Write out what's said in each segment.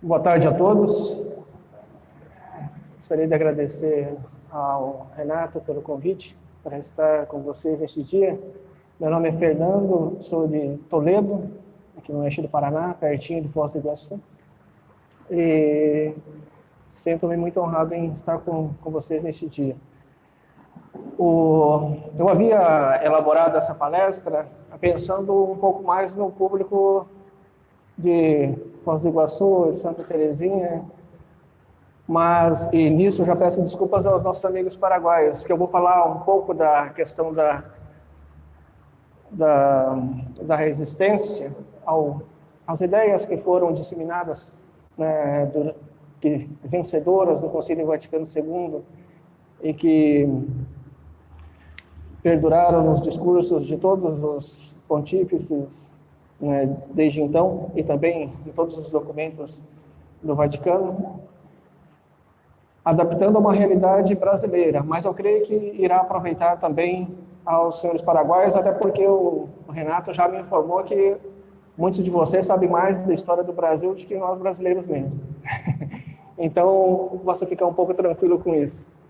Boa tarde a todos. Gostaria de agradecer ao Renato pelo convite para estar com vocês neste dia. Meu nome é Fernando, sou de Toledo, aqui no oeste do Paraná, pertinho de Foz do Iguaçu. E sinto-me muito honrado em estar com vocês neste dia. Eu havia elaborado essa palestra pensando um pouco mais no público de Foz do Iguaçu e Santa Terezinha, e nisso eu já peço desculpas aos nossos amigos paraguaios, que eu vou falar um pouco da questão da resistência às ideias que foram disseminadas, né, vencedoras do Concílio Vaticano II e que perduraram nos discursos de todos os pontífices, né, desde então, e também em todos os documentos do Vaticano, adaptando a uma realidade brasileira, mas eu creio que irá aproveitar também aos senhores paraguaios, até porque o Renato já me informou que muitos de vocês sabem mais da história do Brasil do que nós brasileiros mesmo. Então, você ficar um pouco tranquilo com isso.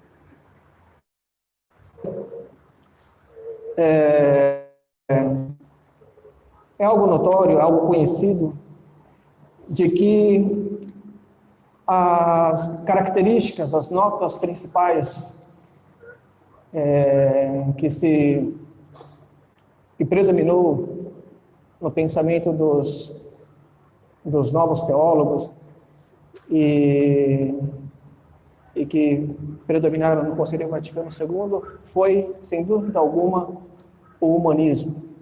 É algo notório, algo conhecido, de que as características, as notas principais que predominou no pensamento dos novos teólogos e que predominaram no Concílio Vaticano II foi, sem dúvida alguma, o humanismo,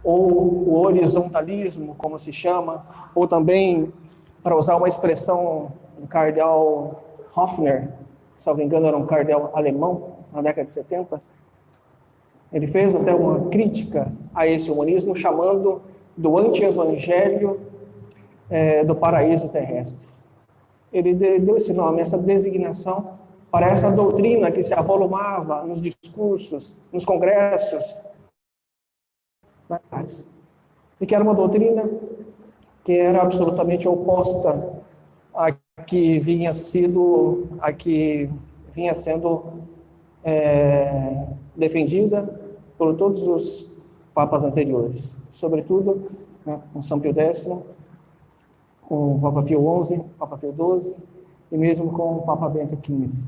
ou o horizontalismo, como se chama, ou também, para usar uma expressão do cardeal Hofner, se não me engano era um cardeal alemão, na década de 70, ele fez até uma crítica a esse humanismo, chamando do anti-evangelho do paraíso terrestre. Ele deu esse nome, essa designação, para essa doutrina que se avolumava nos discursos, nos congressos, e que era uma doutrina que era absolutamente oposta à que vinha sendo defendida por todos os papas anteriores, sobretudo, né, com São Pio X, com o Papa Pio XI, Papa Pio XII e mesmo com o Papa Bento XV.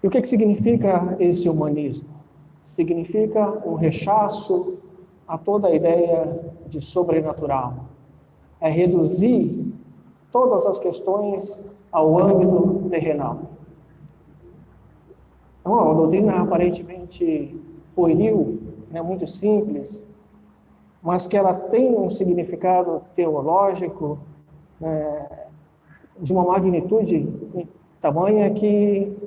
E o que significa esse humanismo? Significa um rechaço a toda a ideia de sobrenatural. É reduzir todas as questões ao âmbito terrenal. É uma doutrina aparentemente pueril, né, muito simples, mas que ela tem um significado teológico de uma magnitude tamanha que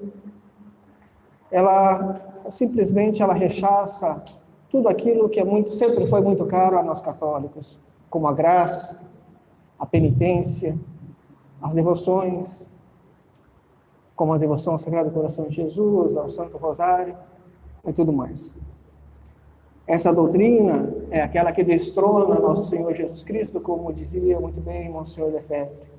ela simplesmente rechaça tudo aquilo que sempre foi muito caro a nós católicos, como a graça, a penitência, as devoções, como a devoção ao Sagrado Coração de Jesus, ao Santo Rosário e tudo mais. Essa doutrina é aquela que destrona nosso Senhor Jesus Cristo, como dizia muito bem Monsenhor Lefebvre.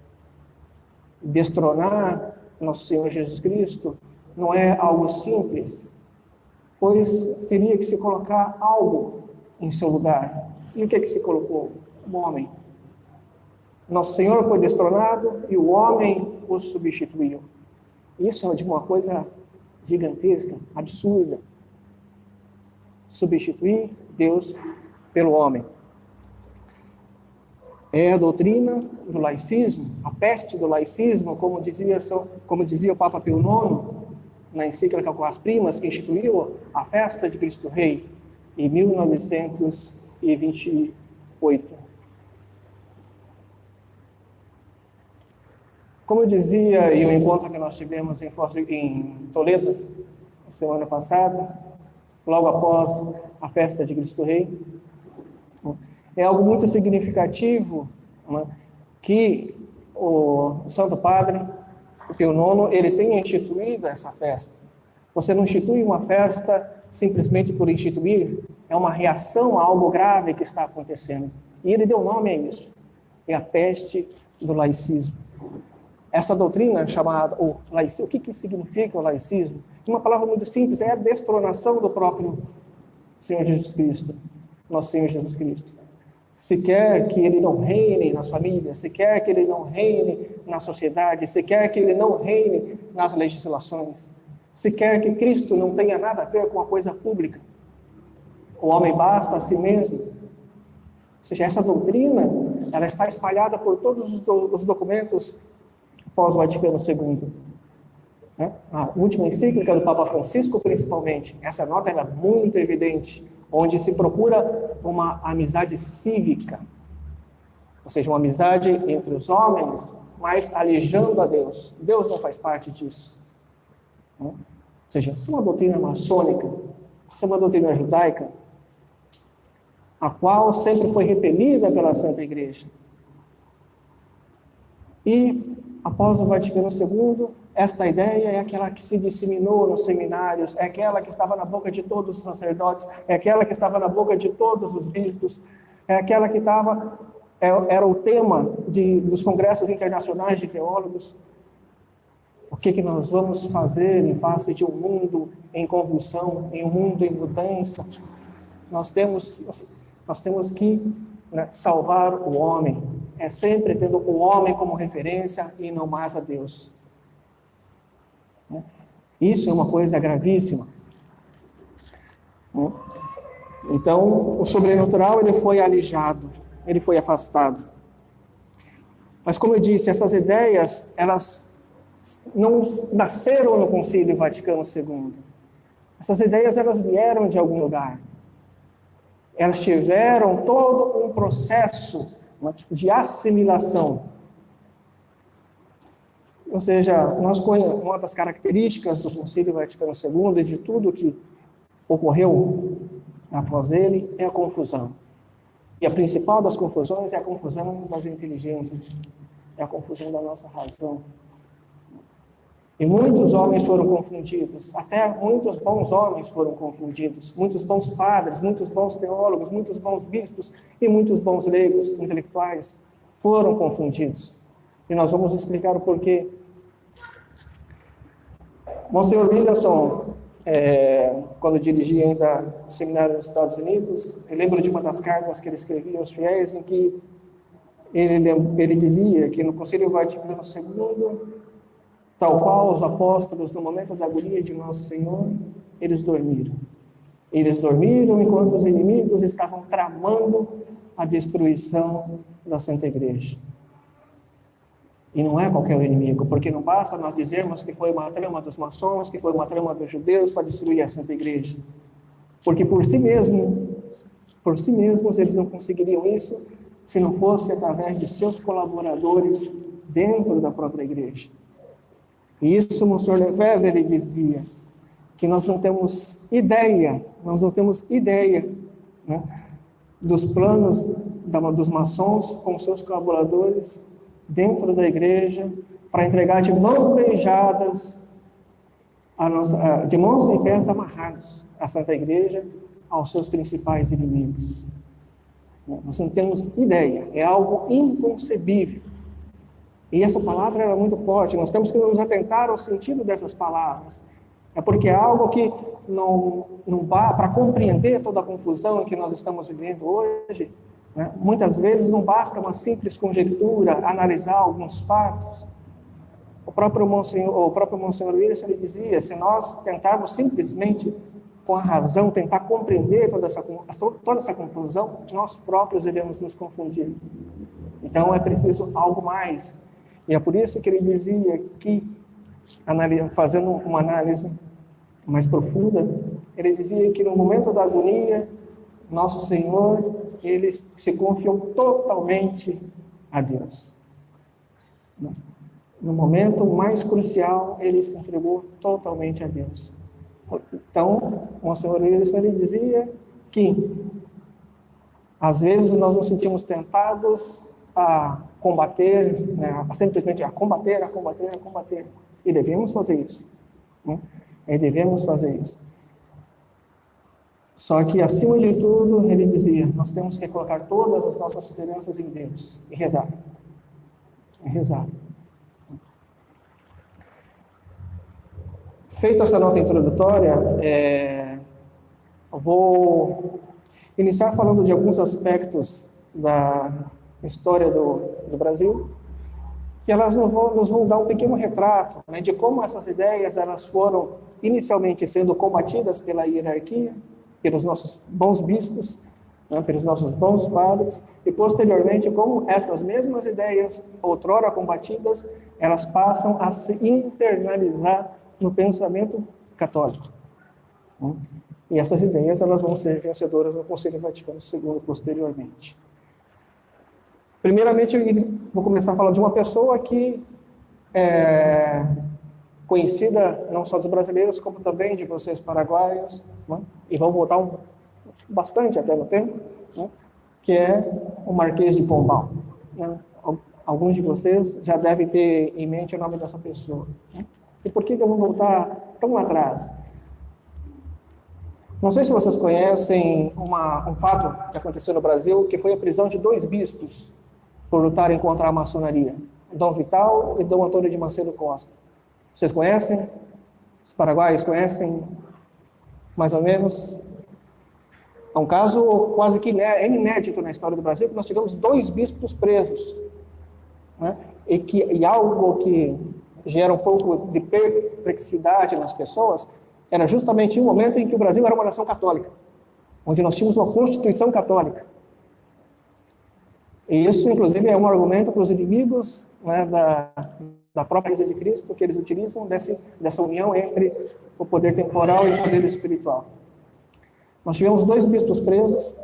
Destronar nosso Senhor Jesus Cristo não é algo simples, pois teria que se colocar algo em seu lugar. E o que se colocou? O homem. Nosso Senhor foi destronado e o homem o substituiu. Isso é de uma coisa gigantesca, absurda. Substituir Deus pelo homem. É a doutrina do laicismo, a peste do laicismo, como dizia o Papa Pio IX, na encíclica com as primas, que instituiu a festa de Cristo Rei em 1928. Como eu dizia em um encontro que nós tivemos em Toledo, na semana passada, logo após a festa de Cristo Rei, é algo muito significativo, né, que o Santo Padre, o Pio IX, ele tem instituído essa festa. Você não institui uma festa simplesmente por instituir, é uma reação a algo grave que está acontecendo. E ele deu nome a isso. é a peste do laicismo. Essa doutrina chamada o laicismo, o que significa o laicismo? Uma palavra muito simples, é a destronação do próprio Senhor Jesus Cristo, nosso Senhor Jesus Cristo. Se quer que ele não reine nas famílias, se quer que ele não reine na sociedade, se quer que ele não reine nas legislações, se quer que Cristo não tenha nada a ver com a coisa pública, o homem basta a si mesmo. Ou seja, essa doutrina, ela está espalhada por todos os documentos pós-Vaticano II. A última encíclica do Papa Francisco, principalmente, essa nota é muito evidente, onde se procura uma amizade cívica, ou seja, uma amizade entre os homens, mas alejando a Deus. Deus não faz parte disso. Ou seja, isso é uma doutrina maçônica, isso é uma doutrina judaica, a qual sempre foi repelida pela Santa Igreja. E, após o Vaticano II, esta ideia é aquela que se disseminou nos seminários, é aquela que estava na boca de todos os sacerdotes, é aquela que estava na boca de todos os bispos, é aquela que era o tema dos congressos internacionais de teólogos. O que nós vamos fazer em face de um mundo em convulsão, em um mundo em mudança? Nós temos que salvar o homem. É sempre tendo o homem como referência e não mais a Deus. Isso é uma coisa gravíssima. Então, o sobrenatural ele foi alijado, ele foi afastado. Mas, como eu disse, essas ideias, elas não nasceram no Concílio Vaticano II. Essas ideias, elas vieram de algum lugar. Elas tiveram todo um processo de assimilação. Ou seja, uma das características do Concílio Vaticano II e de tudo que ocorreu após ele é a confusão. E a principal das confusões é a confusão das inteligências, é a confusão da nossa razão. E muitos homens foram confundidos, até muitos bons homens foram confundidos, muitos bons padres, muitos bons teólogos, muitos bons bispos e muitos bons leigos, intelectuais, foram confundidos. E nós vamos explicar o porquê. Monsenhor Williamson, quando dirigia ainda o seminário nos Estados Unidos, eu lembro de uma das cartas que ele escrevia aos fiéis, em que ele dizia que no Concílio Vaticano II, tal qual os apóstolos, no momento da agonia de Nosso Senhor, eles dormiram. Eles dormiram enquanto os inimigos estavam tramando a destruição da Santa Igreja. E não é qualquer inimigo, porque não basta nós dizermos que foi uma trama dos maçons, que foi uma trama dos judeus para destruir a Santa Igreja. Porque por si mesmos eles não conseguiriam isso se não fosse através de seus colaboradores dentro da própria igreja. E isso o Monsenhor Lefebvre, ele dizia, que nós não temos ideia, dos planos dos maçons com seus colaboradores dentro da igreja, para entregar de mãos beijadas, de mãos e pés amarrados, a Santa Igreja aos seus principais inimigos. Nós não temos ideia, é algo inconcebível. E essa palavra é muito forte, nós temos que nos atentar ao sentido dessas palavras. É porque é algo que não para compreender toda a confusão que nós estamos vivendo hoje, muitas vezes não basta uma simples conjectura, analisar alguns fatos. O próprio Monsenhor Willis, ele dizia, se nós tentarmos simplesmente com a razão tentar compreender toda essa confusão, nós próprios iremos nos confundir. Então é preciso algo mais. E é por isso que ele dizia que, fazendo uma análise mais profunda, ele dizia que no momento da agonia, Nosso Senhor, ele se confiou totalmente a Deus. No momento mais crucial, ele se entregou totalmente a Deus. Então, o Monsenhor Wilson, ele dizia que, às vezes, nós nos sentimos tentados a combater, simplesmente a combater. E devemos fazer isso. E devemos fazer isso. Só que, acima de tudo, ele dizia, nós temos que colocar todas as nossas esperanças em Deus e rezar. E rezar. Feita essa nota introdutória, eu vou iniciar falando de alguns aspectos da história do Brasil, que elas nos vão dar um pequeno retrato, né, de como essas ideias elas foram inicialmente sendo combatidas pela hierarquia, pelos nossos bons bispos, né, pelos nossos bons padres, e posteriormente como essas mesmas ideias, outrora combatidas, elas passam a se internalizar no pensamento católico. E essas ideias elas vão ser vencedoras no Concílio Vaticano II posteriormente. Primeiramente, eu vou começar falando de uma pessoa que é conhecida não só dos brasileiros, como também de vocês paraguaios, né? E vão voltar bastante até no tempo, né? Que é o Marquês de Pombal. Né? Alguns de vocês já devem ter em mente o nome dessa pessoa. Né? E por que eu vou voltar tão atrás? Não sei se vocês conhecem um fato que aconteceu no Brasil, que foi a prisão de 2 bispos por lutarem contra a maçonaria, Dom Vital e Dom Antônio de Macedo Costa. Vocês conhecem? Os paraguaios conhecem? Mais ou menos? É um caso quase que inédito na história do Brasil, que nós tivemos 2 bispos presos. Né? E algo que gera um pouco de perplexidade nas pessoas, era justamente o momento em que o Brasil era uma nação católica, onde nós tínhamos uma Constituição católica. E isso, inclusive, é um argumento para os inimigos, né, da própria Igreja de Cristo, que eles utilizam dessa união entre o poder temporal e o poder espiritual. Nós tivemos 2 bispos presos,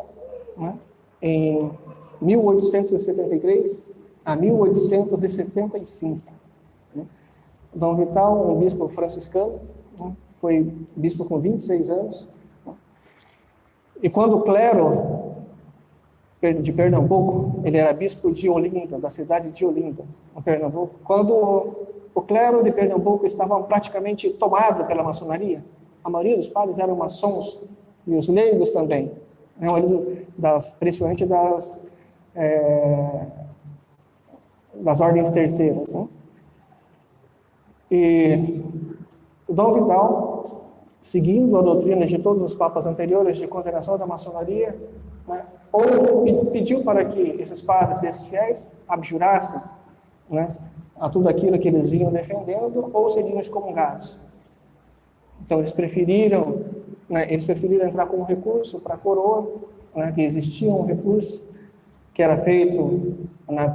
né, em 1873 a 1875. Né. Dom Vital, um bispo franciscano, né, foi bispo com 26 anos. E quando o clero de Pernambuco, ele era bispo de Olinda, da cidade de Olinda, no Pernambuco. Quando o clero de Pernambuco estava praticamente tomado pela maçonaria, a maioria dos padres eram maçons, e os leigos também, né, principalmente das ordens terceiras. Né? E o Dom Vidal, seguindo a doutrina de todos os papas anteriores de condenação da maçonaria, né, ou pediu para que esses padres, esses fiéis, abjurassem, né, a tudo aquilo que eles vinham defendendo, ou seriam excomungados. Então eles preferiram entrar com um recurso para a coroa, né, que existia um recurso que era feito, né,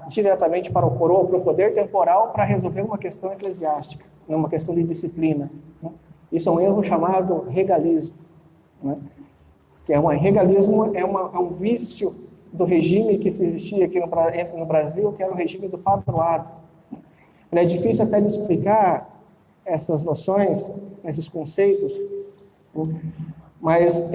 diretamente para o coroa, para o poder temporal, para resolver uma questão eclesiástica, né, uma questão de disciplina. Né. Isso é um erro chamado regalismo, né? Que regalismo é um vício do regime que existia aqui no Brasil, que era o regime do padroado. É difícil até de explicar essas noções, esses conceitos, mas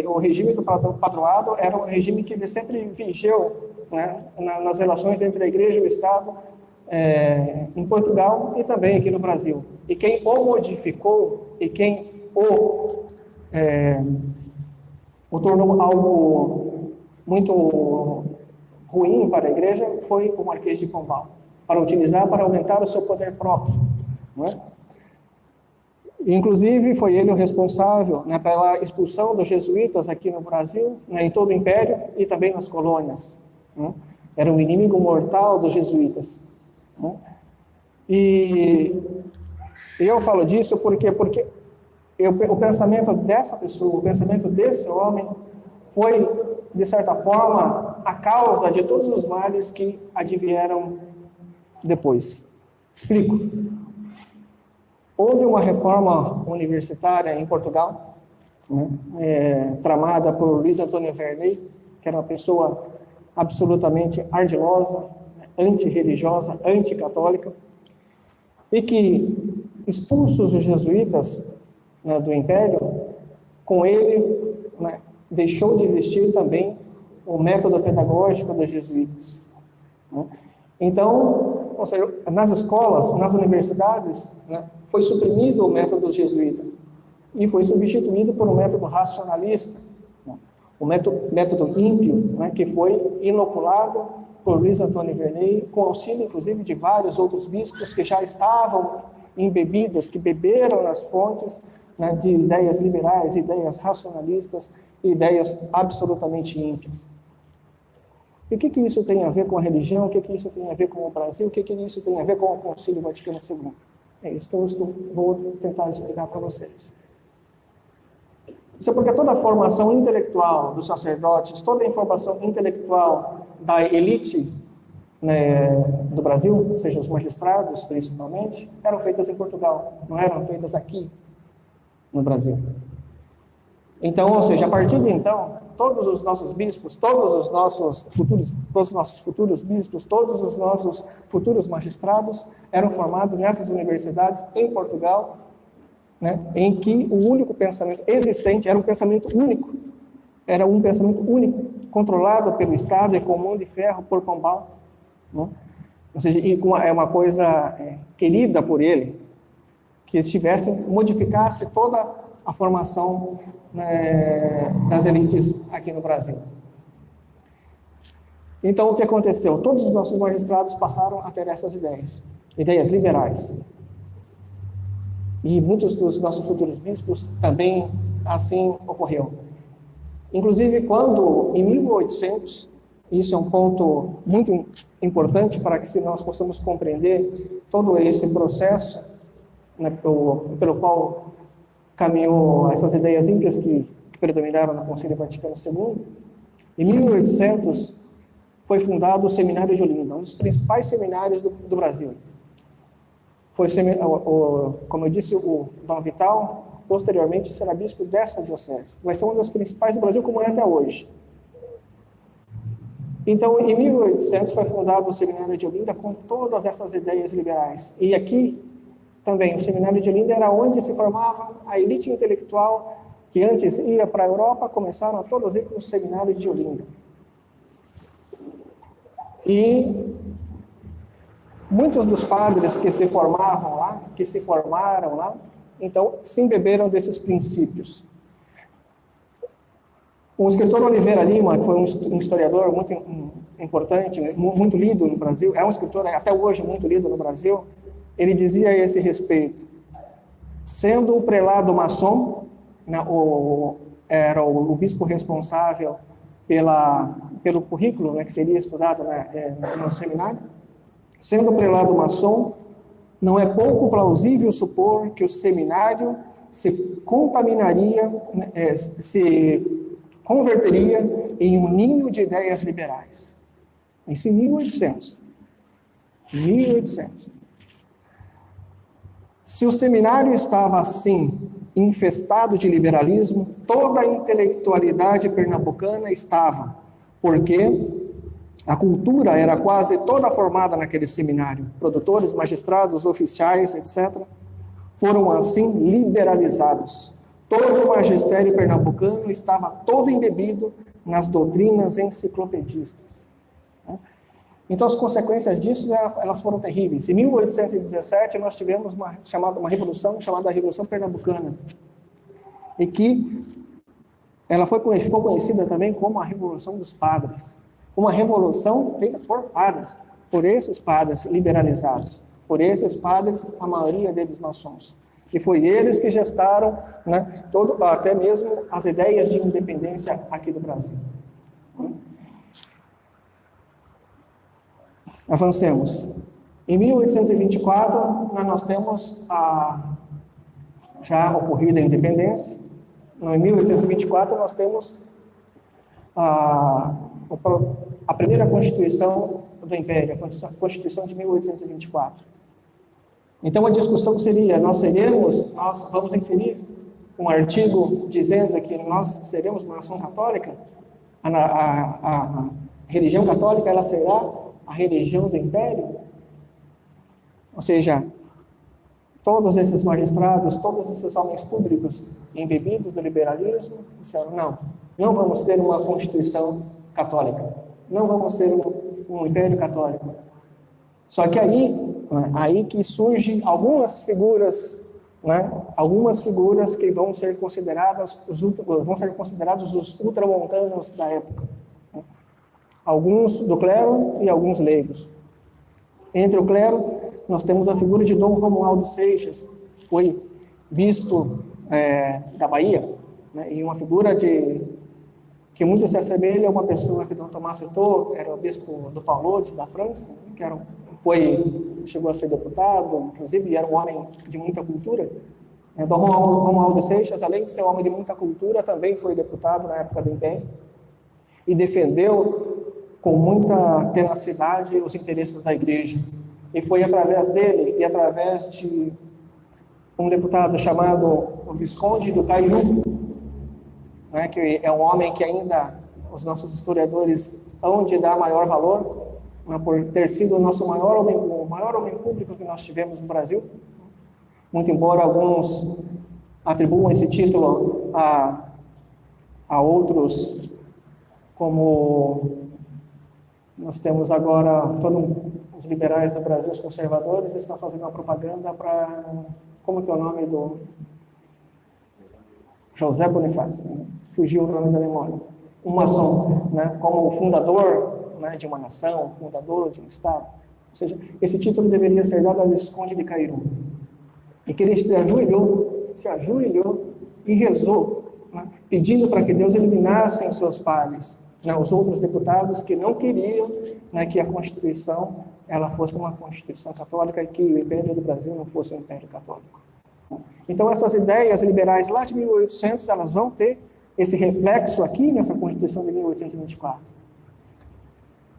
o regime do padroado era um regime que sempre vigeu, né, nas relações entre a Igreja e o Estado, em Portugal e também aqui no Brasil. E quem o modificou e quem o tornou algo muito ruim para a Igreja foi o Marquês de Pombal, para aumentar o seu poder próprio. Não é? Inclusive, foi ele o responsável, né, pela expulsão dos jesuítas aqui no Brasil, né, em todo o Império e também nas colônias. Né? Era um inimigo mortal dos jesuítas. Né? E eu falo disso porque o pensamento dessa pessoa, o pensamento desse homem, foi, de certa forma, a causa de todos os males que advieram depois. Explico. Houve uma reforma universitária em Portugal, né, tramada por Luiz Antônio Verney, que era uma pessoa absolutamente ardilosa, antirreligiosa, anticatólica, e que, expulsos os jesuítas, né, do Império, com ele, né, deixou de existir também o método pedagógico dos jesuítas. Né? Então, ou seja, nas escolas, nas universidades, né, foi suprimido o método jesuíta. e foi substituído por um método racionalista, o método ímpio, que foi inoculado por Luiz Antônio Verney, com auxílio, inclusive, de vários outros bispos que já estavam embebidos, que beberam nas fontes de ideias liberais, ideias racionalistas, ideias absolutamente ímpias. E o que isso tem a ver com a religião? O que isso tem a ver com o Brasil? O que isso tem a ver com o Concílio Vaticano II? É isso que eu vou tentar explicar para vocês. Isso é porque toda a formação intelectual dos sacerdotes, toda a informação intelectual da elite do Brasil, ou seja, os magistrados principalmente, eram feitas em Portugal, não eram feitas aqui no Brasil. Então, ou seja, a partir de então, todos os nossos bispos, todos os nossos futuros bispos, todos os nossos futuros magistrados eram formados nessas universidades em Portugal, em que o único pensamento existente era um pensamento único, controlado pelo Estado e com mão de ferro por Pombal, ou seja, é uma coisa querida por ele, que modificasse toda a formação das elites aqui no Brasil. Então, o que aconteceu? Todos os nossos magistrados passaram a ter essas ideias liberais. E muitos dos nossos futuros bispos também assim ocorreu. Inclusive, quando, em 1800, isso é um ponto muito importante para que nós possamos compreender todo esse processo pelo qual caminhou essas ideias ímpias que predominaram no Concílio Vaticano II. Em 1800, foi fundado o Seminário de Olinda, um dos principais seminários do Brasil. Como eu disse, o Dom Vital, posteriormente, será bispo dessa diocese. Vai ser uma das principais do Brasil, como é até hoje. Então, em 1800, foi fundado o Seminário de Olinda com todas essas ideias liberais. E aqui, também, o Seminário de Olinda era onde se formava a elite intelectual que antes ia para a Europa, começaram a todos ir para o Seminário de Olinda. E muitos dos padres que se formaram lá, então, se embeberam desses princípios. O escritor Oliveira Lima, que foi um historiador muito importante, muito lido no Brasil, é um escritor até hoje muito lido no Brasil, ele dizia a esse respeito: sendo o prelado maçom, era o bispo responsável pelo currículo que seria estudado no seminário, sendo o prelado maçom, não é pouco plausível supor que o seminário se converteria em um ninho de ideias liberais. Isso em 1800. Se o seminário estava assim, infestado de liberalismo, toda a intelectualidade pernambucana estava, porque a cultura era quase toda formada naquele seminário. Produtores, magistrados, oficiais, etc., foram assim liberalizados. Todo o magistério pernambucano estava todo embebido nas doutrinas enciclopedistas. Então, as consequências disso elas foram terríveis. Em 1817, nós tivemos uma revolução chamada Revolução Pernambucana, e que ela ficou conhecida também como a Revolução dos Padres. Uma revolução feita por padres, por esses padres liberalizados, por esses padres, a maioria deles nós somos. E foi eles que gestaram até mesmo as ideias de independência aqui do Brasil. Avancemos. Em 1824, nós temos a já ocorrida a independência. Em 1824, nós temos a primeira Constituição do Império, a Constituição de 1824. Então, a discussão seria, nós vamos inserir um artigo dizendo que nós seremos uma nação católica, a religião católica ela será a religião do Império? Ou seja, todos esses magistrados, todos esses homens públicos embebidos do liberalismo, disseram, não vamos ter uma Constituição católica, não vamos ser um Império católico. Só que aí que surgem algumas figuras né, algumas figuras que vão ser considerados os ultramontanos da época, né? Alguns do clero e alguns leigos. Entre o clero, nós temos a figura de Dom Romualdo Seixas, que foi bispo da Bahia, né, e uma figura que muito se assemelha a uma pessoa que Dom Tomás citou, era o bispo do Paulotes, da França, que chegou a ser deputado, inclusive era um homem de muita cultura. Dom Romualdo Seixas, além de ser um homem de muita cultura, também foi deputado na época do Império e defendeu com muita tenacidade os interesses da igreja. E foi através dele e através de um deputado chamado o Visconde do Cairu, né, que é um homem que ainda os nossos historiadores hão de dar maior valor, né, por ter sido o maior homem público que nós tivemos no Brasil, muito embora alguns atribuam esse título a outros, como nós temos agora todos os liberais do Brasil, os conservadores, estão fazendo uma propaganda para, como que é o nome do José Bonifácio, né? Fugiu o nome da memória, um maçom, né, como o fundador, né, de uma nação, fundador de um estado. Ou seja, esse título deveria ser dado ao Visconde de Cairu. E que ele se ajoelhou e rezou, né, pedindo para que Deus eliminasse em seus pares, né, os outros deputados que não queriam, né, que a Constituição ela fosse uma Constituição católica e que o Império do Brasil não fosse um Império católico. Então, essas ideias liberais lá de 1800, elas vão ter esse reflexo aqui nessa Constituição de 1824.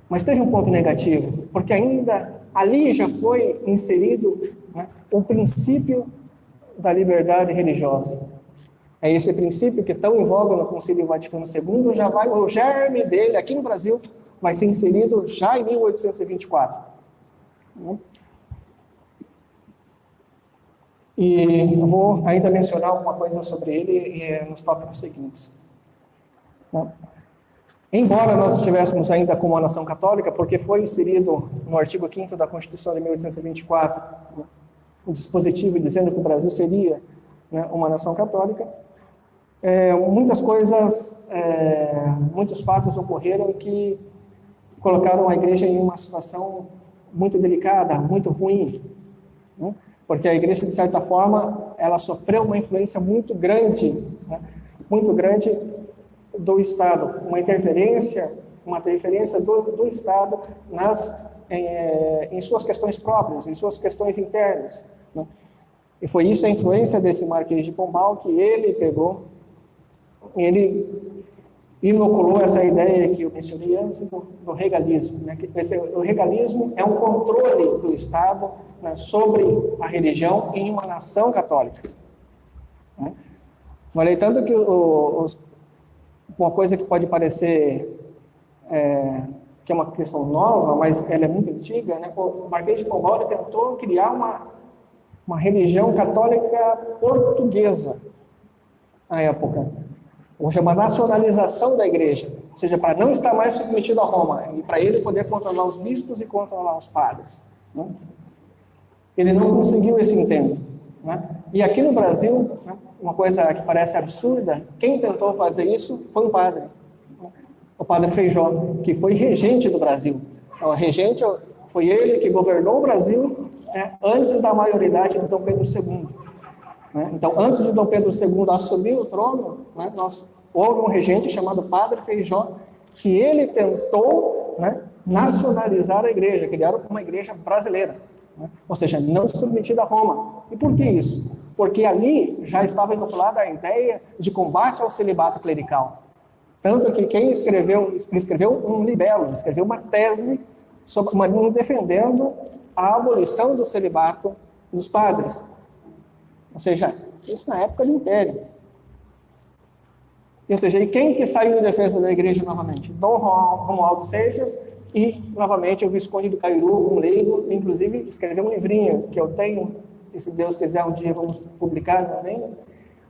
Mas teve um ponto negativo, porque ainda ali já foi inserido, né, o princípio da liberdade religiosa. É esse princípio que tão em voga no Concílio Vaticano II, o germe dele aqui no Brasil vai ser inserido já em 1824. Né? E eu vou ainda mencionar alguma coisa sobre ele nos tópicos seguintes. Né? Embora nós estivéssemos ainda como uma nação católica, porque foi inserido no artigo 5º da Constituição de 1824, né, o dispositivo dizendo que o Brasil seria, né, uma nação católica, muitos fatos ocorreram que colocaram a igreja em uma situação muito delicada, muito ruim, né? Porque a igreja, de certa forma, ela sofreu uma influência muito grande, né, do Estado, uma interferência do Estado em suas questões próprias, em suas questões internas, né? E foi isso a influência desse Marquês de Pombal que ele pegou, ele inoculou essa ideia que eu mencionei antes do regalismo, né? O regalismo é um controle do Estado, né, sobre a religião em uma nação católica. Né? Falei tanto que uma coisa que pode parecer que é uma questão nova, mas ela é muito antiga, né? O Marquês de Pombal tentou criar uma religião católica portuguesa na época, ou seja, uma nacionalização da igreja, ou seja, para não estar mais submetido a Roma, e para ele poder controlar os bispos e controlar os padres. Né? Ele não conseguiu esse intento. Né? E aqui no Brasil, né, uma coisa que parece absurda, quem tentou fazer isso foi um padre, né? O padre Feijó, que foi regente do Brasil. O regente foi ele que governou o Brasil, né, antes da maioridade de Dom Pedro II. Né? Então, antes de Dom Pedro II assumir o trono, né, houve um regente chamado Padre Feijó, que ele tentou, né, nacionalizar a igreja, criar uma igreja brasileira, né? Ou seja, não submetida a Roma. E por que isso? Porque ali já estava inoculada a ideia de combate ao celibato clerical. Tanto que quem escreveu um libelo, escreveu uma tese defendendo a abolição do celibato dos padres. Ou seja, isso na época do Império. Ou seja, e quem que saiu em defesa da igreja novamente? Dom Romualdo Seixas e, novamente, o Visconde do Cairu, um leigo, inclusive escreveu um livrinho que eu tenho, e se Deus quiser um dia vamos publicar também,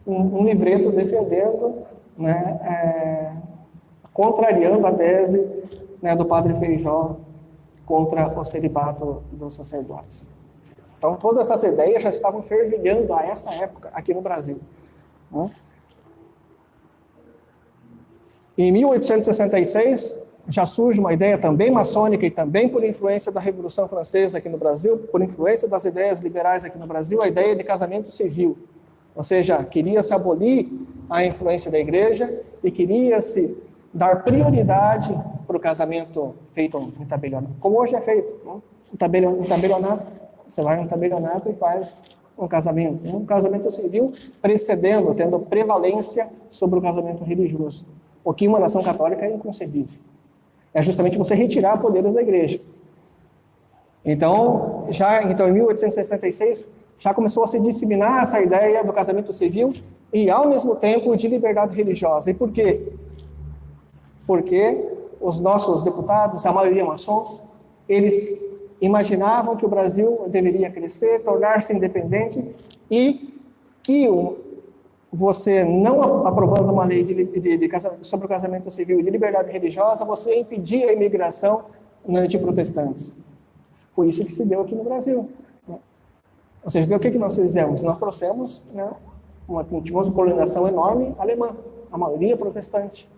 um livreto defendendo, né, contrariando a tese, né, do padre Feijó contra o celibato dos sacerdotes. Então, todas essas ideias já estavam fervilhando a essa época aqui no Brasil. Né? Em 1866, já surge uma ideia também maçônica e também por influência da Revolução Francesa aqui no Brasil, por influência das ideias liberais aqui no Brasil, a ideia de casamento civil. Ou seja, queria-se abolir a influência da igreja e queria-se dar prioridade para o casamento feito em tabelionato, como hoje é feito. Né? Um tabelionato, você vai a um tabelionato e faz um casamento. Um casamento civil precedendo, tendo prevalência sobre o casamento religioso. O que uma nação católica é inconcebível. É justamente você retirar poderes da igreja. Então, em 1866, já começou a se disseminar essa ideia do casamento civil e, ao mesmo tempo, de liberdade religiosa. E por quê? Porque os nossos deputados, a maioria maçons, eles imaginavam que o Brasil deveria crescer, tornar-se independente e que você não aprovando uma lei sobre o casamento civil e de liberdade religiosa, você impedia a imigração de protestantes. Foi isso que se deu aqui no Brasil. Né? Ou seja, o que nós fizemos? Nós trouxemos tivemos uma colonização enorme alemã, a maioria protestante.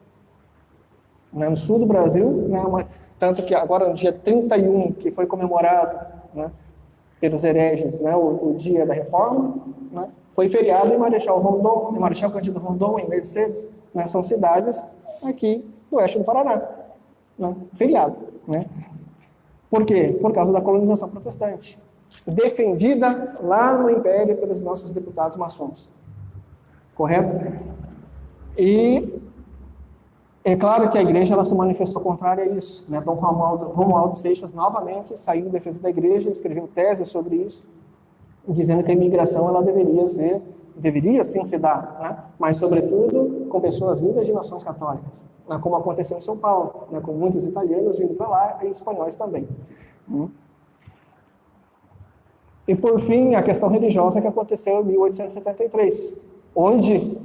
Né? No sul do Brasil, né, tanto que agora no dia 31, que foi comemorado, né, pelos hereges, né, o dia da reforma, né, foi feriado em Marechal Rondon, em Marechal Cândido Rondon, em Mercedes, né, são cidades aqui do oeste do Paraná, né, feriado, né. Por quê? Por causa da colonização protestante, defendida lá no Império pelos nossos deputados maçons, correto? E é claro que a igreja ela se manifestou contrária a isso, né? Dom Romualdo Seixas novamente saiu em defesa da igreja, escreveu tese sobre isso, dizendo que a imigração ela deveria sim se dar, né? Mas sobretudo com pessoas vindas de nações católicas, né? Como aconteceu em São Paulo, né? Com muitos italianos vindo para lá e espanhóis também. E por fim, a questão religiosa que aconteceu em 1873, onde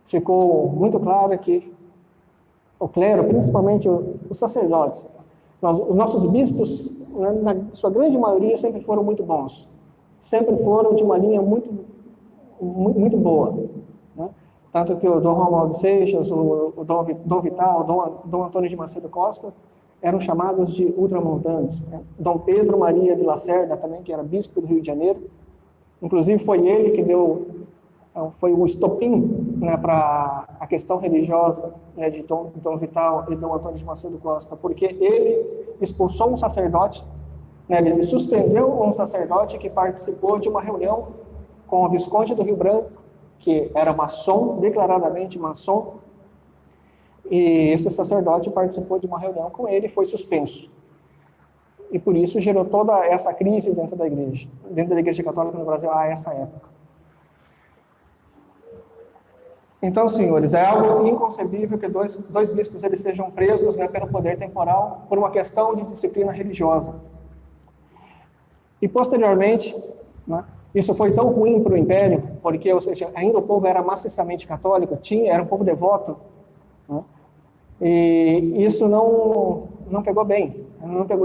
ficou muito claro que o clero, principalmente os sacerdotes, os nossos bispos, né, na sua grande maioria, sempre foram muito bons. Sempre foram de uma linha muito boa. Né? Tanto que o Dom Romualdo Seixas, o Dom Vital, o Dom Antônio de Macedo Costa, eram chamados de ultramontanos. Né? Dom Pedro Maria de Lacerda, também, que era bispo do Rio de Janeiro. Inclusive, foi ele que foi o estopim, né, para a questão religiosa, né, de Dom Vital e Dom Antônio de Macedo Costa, porque ele expulsou um sacerdote, né, ele suspendeu um sacerdote que participou de uma reunião com o Visconde do Rio Branco, que era maçom, declaradamente maçom, e esse sacerdote participou de uma reunião com ele e foi suspenso. E por isso gerou toda essa crise dentro da Igreja Católica no Brasil a essa época. Então, senhores, é algo inconcebível que dois bispos eles sejam presos, né, pelo poder temporal por uma questão de disciplina religiosa. E, posteriormente, né, isso foi tão ruim para o Império, porque, ou seja, ainda o povo era maciçamente católico, era um povo devoto, né, e isso não pegou bem.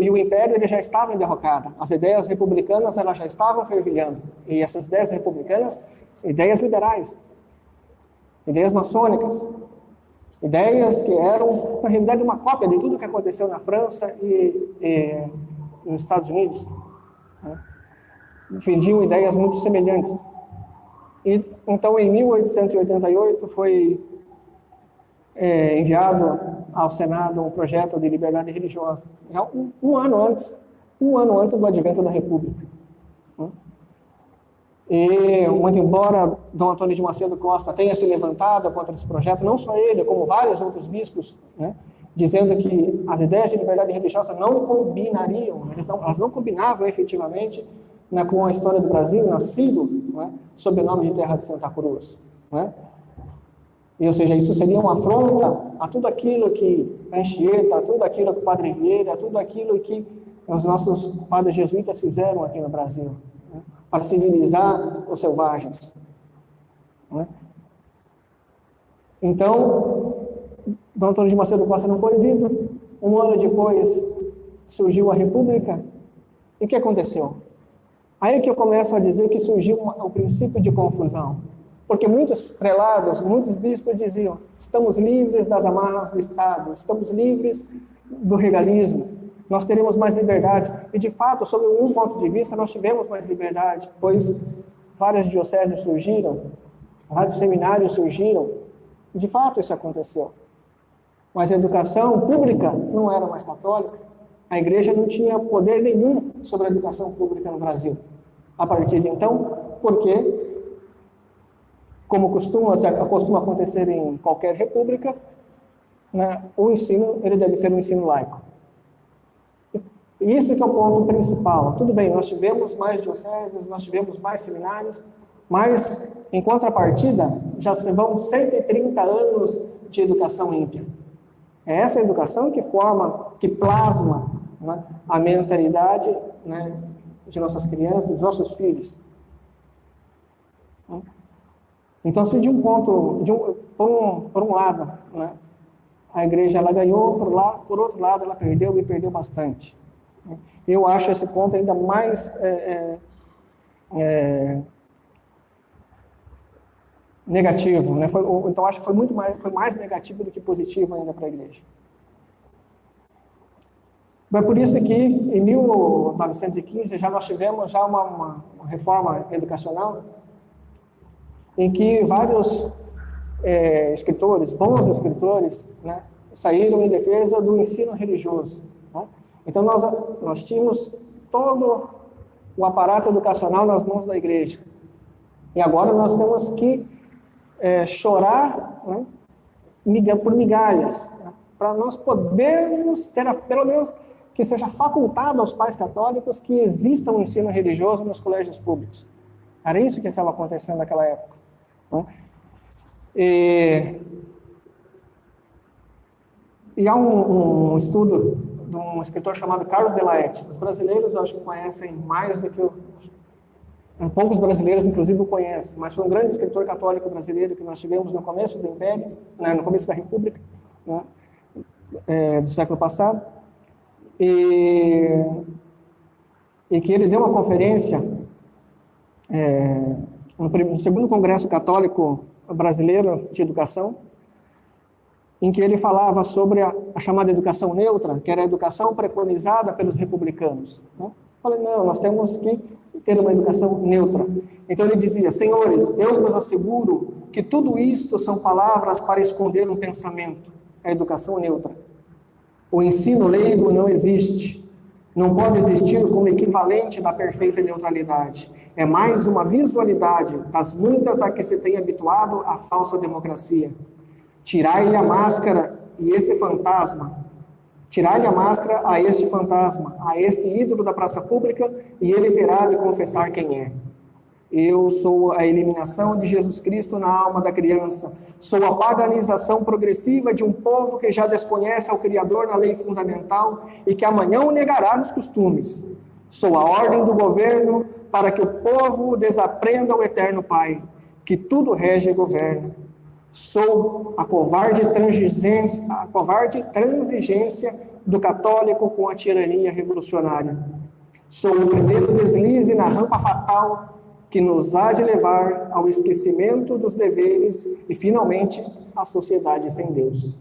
E o Império ele já estava em derrocada. As ideias republicanas elas já estavam fervilhando. E essas ideias republicanas, ideias liberais, ideias maçônicas, ideias que eram, na realidade, uma cópia de tudo que aconteceu na França e nos Estados Unidos. Né? Defendiam ideias muito semelhantes. E, então, em 1888, foi enviado ao Senado um projeto de liberdade religiosa, já um ano antes do advento da República. E, muito embora Dom Antônio de Macedo Costa tenha se levantado contra esse projeto, não só ele, como vários outros bispos, né, dizendo que as ideias de liberdade religiosa não combinariam, elas não combinavam efetivamente, né, com a história do Brasil, nascido, né, sob o nome de Terra de Santa Cruz. Né? E, ou seja, isso seria uma afronta a tudo aquilo que a Anchieta, a tudo aquilo que o Padre Vieira, a tudo aquilo que os nossos padres jesuítas fizeram aqui no Brasil, né, para civilizar os selvagens. Né? Então, Dom Antônio de Macedo Costa não foi vindo. Um ano depois surgiu a República. E o que aconteceu? Aí que eu começo a dizer que surgiu o princípio de confusão. Porque muitos prelados, muitos bispos diziam: estamos livres das amarras do Estado, estamos livres do regalismo, nós teremos mais liberdade. E, de fato, sob um ponto de vista, nós tivemos mais liberdade, pois várias dioceses surgiram, vários seminários surgiram. De fato, isso aconteceu. Mas a educação pública não era mais católica. A igreja não tinha poder nenhum sobre a educação pública no Brasil. A partir de então, porque, como costuma acontecer em qualquer república, né, o ensino ele deve ser um ensino laico. E esse que é o ponto principal. Tudo bem, nós tivemos mais dioceses, nós tivemos mais seminários, mas, em contrapartida, já se vão 130 anos de educação ímpia. É essa educação que forma, que plasma, né, a mentalidade, né, de nossas crianças, dos nossos filhos. Então, se de um ponto, por um lado, né, a igreja ela ganhou, por outro lado ela perdeu e perdeu bastante. Eu acho esse ponto ainda mais negativo, né? Então acho que foi mais negativo do que positivo ainda para a igreja. É por isso que em 1915 nós tivemos uma reforma educacional em que vários escritores, bons escritores, né, saíram em defesa do ensino religioso. Né? Então nós tínhamos todo o aparato educacional nas mãos da igreja. E agora nós temos que chorar, né, por migalhas, né, para nós podermos ter, pelo menos, que seja facultado aos pais católicos que exista um ensino religioso nos colégios públicos. Era isso que estava acontecendo naquela época. Né? E há um estudo de um escritor chamado Carlos de Laet. Os brasileiros, eu acho que conhecem mais do que poucos brasileiros, inclusive, o conhecem, mas foi um grande escritor católico brasileiro que nós tivemos no começo do Império, né, no começo da República, né, do século passado, e que ele deu uma conferência no segundo Congresso Católico Brasileiro de Educação, em que ele falava sobre a chamada educação neutra, que era a educação preconizada pelos republicanos. Né? Falei, não, nós temos que ter uma educação neutra. Então ele dizia: senhores, eu vos asseguro que tudo isto são palavras para esconder um pensamento, a educação neutra. O ensino leigo não existe, não pode existir como equivalente da perfeita neutralidade. É mais uma visualidade das muitas a que se tem habituado a falsa democracia. Tirai-lhe a máscara e esse fantasma. Tirai-lhe a máscara a este fantasma, a este ídolo da praça pública, e ele terá de confessar quem é. Eu sou a eliminação de Jesus Cristo na alma da criança. Sou a paganização progressiva de um povo que já desconhece ao Criador na lei fundamental e que amanhã o negará nos costumes. Sou a ordem do governo para que o povo desaprenda o eterno Pai, que tudo rege e governa. Sou a covarde transigência do católico com a tirania revolucionária. Sou o primeiro deslize na rampa fatal que nos há de levar ao esquecimento dos deveres e, finalmente, à sociedade sem Deus.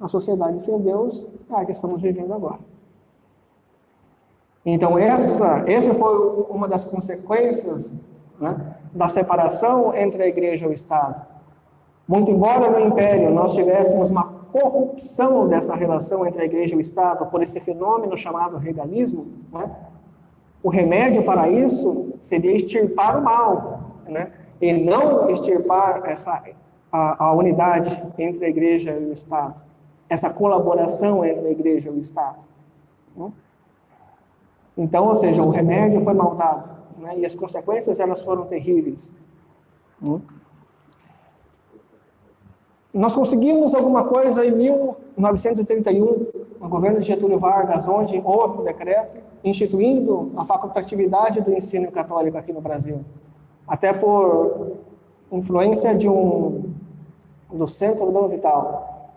A sociedade sem Deus é a que estamos vivendo agora. Então, essa foi uma das consequências, né, da separação entre a igreja e o Estado. Muito embora no Império nós tivéssemos uma corrupção dessa relação entre a igreja e o Estado por esse fenômeno chamado regalismo, né, o remédio para isso seria extirpar o mal, né, e não extirpar a unidade entre a igreja e o Estado, essa colaboração entre a igreja e o Estado. Né? Então, ou seja, o remédio foi mal dado, né, e as consequências elas foram terríveis. Né? Nós conseguimos alguma coisa em 1931, no governo de Getúlio Vargas, onde houve um decreto instituindo a facultatividade do ensino católico aqui no Brasil, até por influência do Centro Dom Vital.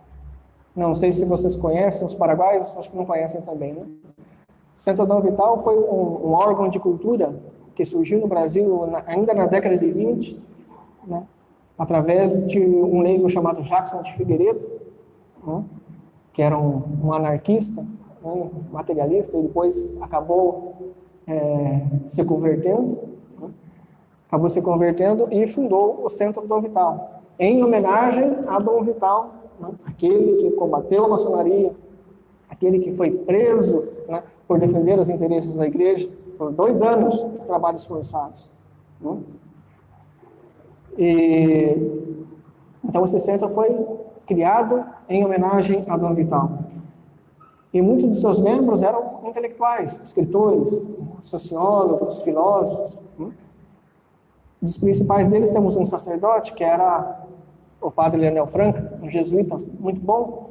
Não sei se vocês conhecem, os paraguaios acho que não conhecem também, né? O Centro Dom Vital foi um órgão de cultura que surgiu no Brasil ainda na década de 20, né, através de um leigo chamado Jackson de Figueiredo, né, que era um anarquista, né, materialista, e depois acabou se convertendo, né, e fundou o Centro Dom Vital, em homenagem a Dom Vital, né, aquele que combateu a maçonaria, aquele que foi preso, né, por defender os interesses da igreja por 2 anos de trabalhos forçados, né? Então esse centro foi criado em homenagem a Dom Vital. E muitos de seus membros eram intelectuais, escritores, sociólogos, filósofos, né? Dos principais deles temos um sacerdote, que era o padre Leonel Franca, um jesuíta muito bom,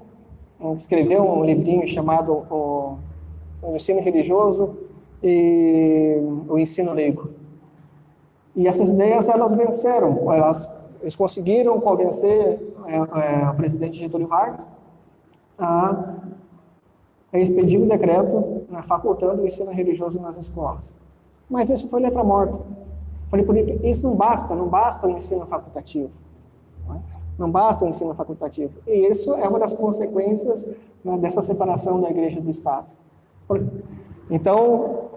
escreveu um livrinho chamado o Ensino Religioso e o Ensino Leigo. E essas ideias, elas venceram, eles conseguiram convencer o presidente Getúlio Vargas a expedir um decreto, né, facultando o ensino religioso nas escolas. Mas isso foi letra morta. Porque isso não basta o ensino facultativo. Não basta o ensino facultativo. E isso é uma das consequências, né, dessa separação da igreja do Estado. Então,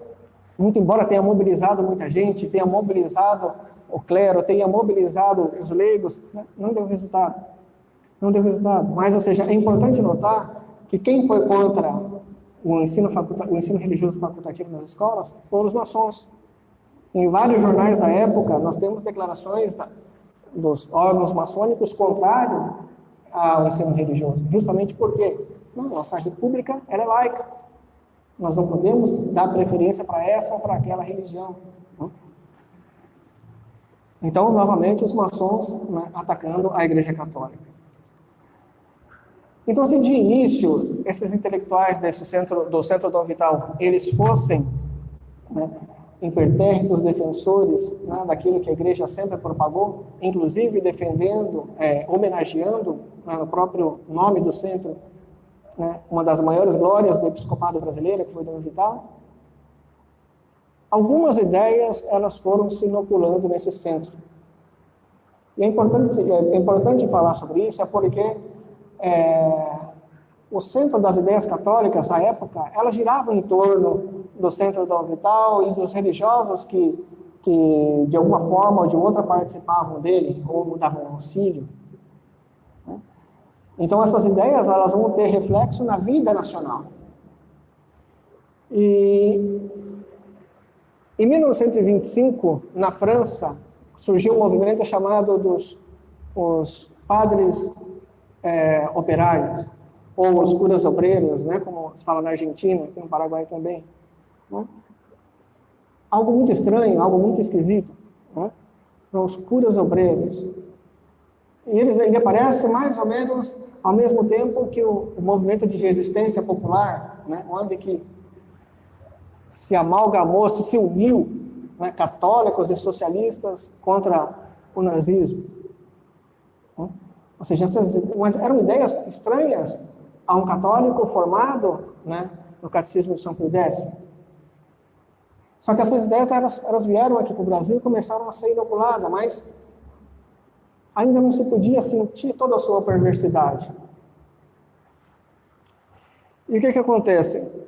muito embora tenha mobilizado muita gente, tenha mobilizado o clero, tenha mobilizado os leigos, né, não deu resultado. Não deu resultado. Mas, ou seja, é importante notar que quem foi contra o ensino religioso facultativo nas escolas foram os maçons. Em vários jornais da época, nós temos declarações dos órgãos maçônicos contrários ao ensino religioso, justamente porque nossa república ela é laica. Nós não podemos dar preferência para essa ou para aquela religião. Então, novamente, os maçons, né, atacando a Igreja Católica. Então, se de início, esses intelectuais do Centro Dom Vital, eles fossem, né, impertérritos defensores, né, daquilo que a Igreja sempre propagou, inclusive defendendo, homenageando, né, no próprio nome do centro, né, uma das maiores glórias do episcopado brasileiro, que foi Dom Vital, algumas ideias elas foram se inoculando nesse centro. E é importante falar sobre isso, porque o centro das ideias católicas, na época, ela girava em torno do Centro Dom Vital e dos religiosos que de alguma forma ou de outra participavam dele, ou davam auxílio. Então, essas ideias elas vão ter reflexo na vida nacional. E em 1925, na França, surgiu um movimento chamado os padres operários, ou os curas obreiros, né, como se fala na Argentina, aqui no Paraguai também. Né? Algo muito estranho, algo muito esquisito. Né? Os curas obreiros. E ele aparece mais ou menos ao mesmo tempo que o movimento de resistência popular, né, onde que se amalgamou, se uniu, né, católicos e socialistas contra o nazismo. Né? Ou seja, mas eram ideias estranhas a um católico formado, né, no Catecismo de São Pio X. Só que essas ideias elas vieram aqui para o Brasil e começaram a ser inoculadas, mas ainda não se podia sentir toda a sua perversidade. E o que acontece?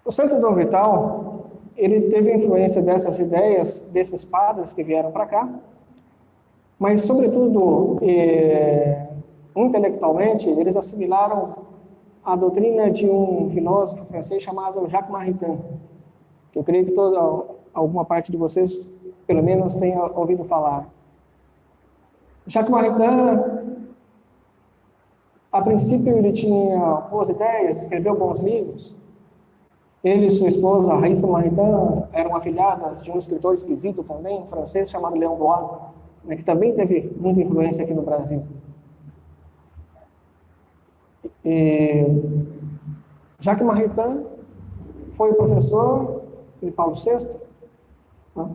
O Centro Dom Vital, ele teve influência dessas ideias, desses padres que vieram para cá, mas, sobretudo, intelectualmente, eles assimilaram a doutrina de um filósofo francês chamado Jacques Maritain, que eu creio que alguma parte de vocês, pelo menos, tenha ouvido falar. Jacques Maritain, a princípio, ele tinha boas ideias, escreveu bons livros. Ele e sua esposa, Raíssa Maritain, eram afilhadas de um escritor esquisito também, francês, chamado Léon Blois, né, que também teve muita influência aqui no Brasil. Jacques Maritain foi professor de Paulo VI, né?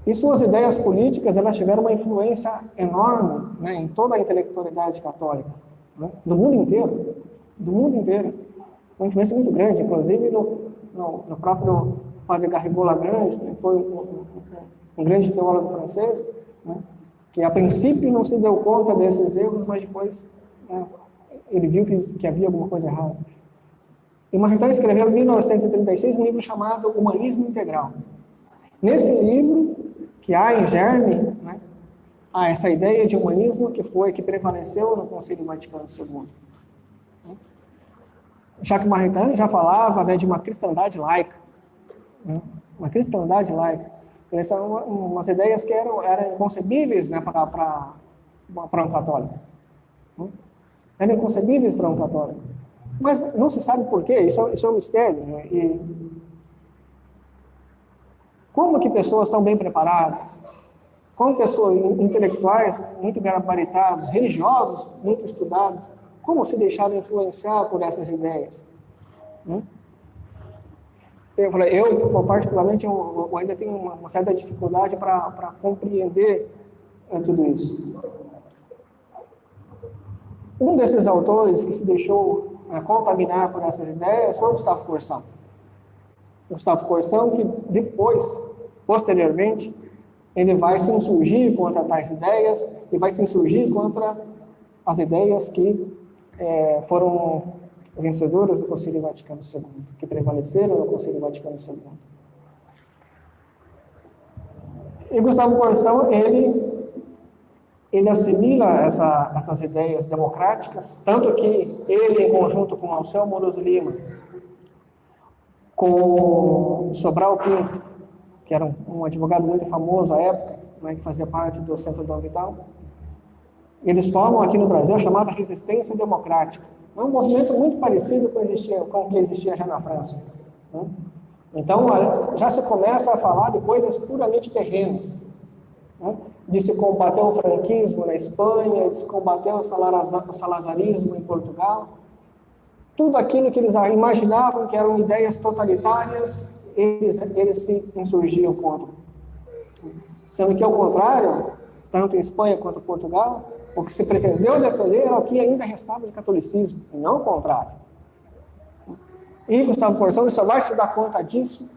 E suas ideias políticas elas tiveram uma influência enorme, né, em toda a intelectualidade católica, né, do mundo inteiro, uma influência muito grande, inclusive no próprio padre Garrigou Lagrange, que foi um grande teólogo francês, né, que a princípio não se deu conta desses erros, mas depois ele viu que havia alguma coisa errada. E Maritain escreveu em 1936 um livro chamado Humanismo Integral. Nesse livro, que há em germe, né, há essa ideia de humanismo que prevaleceu no Concílio Vaticano II. Jacques Maritain já falava, né, de uma cristandade laica. Né, uma cristandade laica. Essas são umas ideias que eram inconcebíveis, né, para um católico. Eram inconcebíveis para um católico. Mas não se sabe por quê, isso é um mistério. Né? E como que pessoas tão bem preparadas, como pessoas intelectuais muito gabaritados, religiosos muito estudados, como se deixaram influenciar por essas ideias? Eu particularmente, eu ainda tenho uma certa dificuldade para compreender tudo isso. Um desses autores que se deixou contaminar por essas ideias foi o Gustavo Corsão. Gustavo Corsão, que posteriormente, ele vai se insurgir contra tais ideias e vai se insurgir contra as ideias que foram vencedoras do Concílio Vaticano II, que prevaleceram no Concílio Vaticano II. E Gustavo Corsão, ele assimila essas ideias democráticas, tanto que ele, em conjunto com Anselmo Moroso Lima, com Sobral Pinto, que era um advogado muito famoso à época, né, que fazia parte do Centro Dom Vidal, eles formam aqui no Brasil a chamada resistência democrática. É um movimento muito parecido com o que existia já na França. Né? Então, já se começa a falar de coisas puramente terrenas, né? De se combater o franquismo na Espanha, de se combater o salazarismo em Portugal. Tudo aquilo que eles imaginavam que eram ideias totalitárias, eles se insurgiam contra. Sendo que, ao contrário, tanto em Espanha quanto em Portugal, o que se pretendeu defender era o que ainda restava de catolicismo, e não o contrário. E Gustavo Corsão só vai se dar conta disso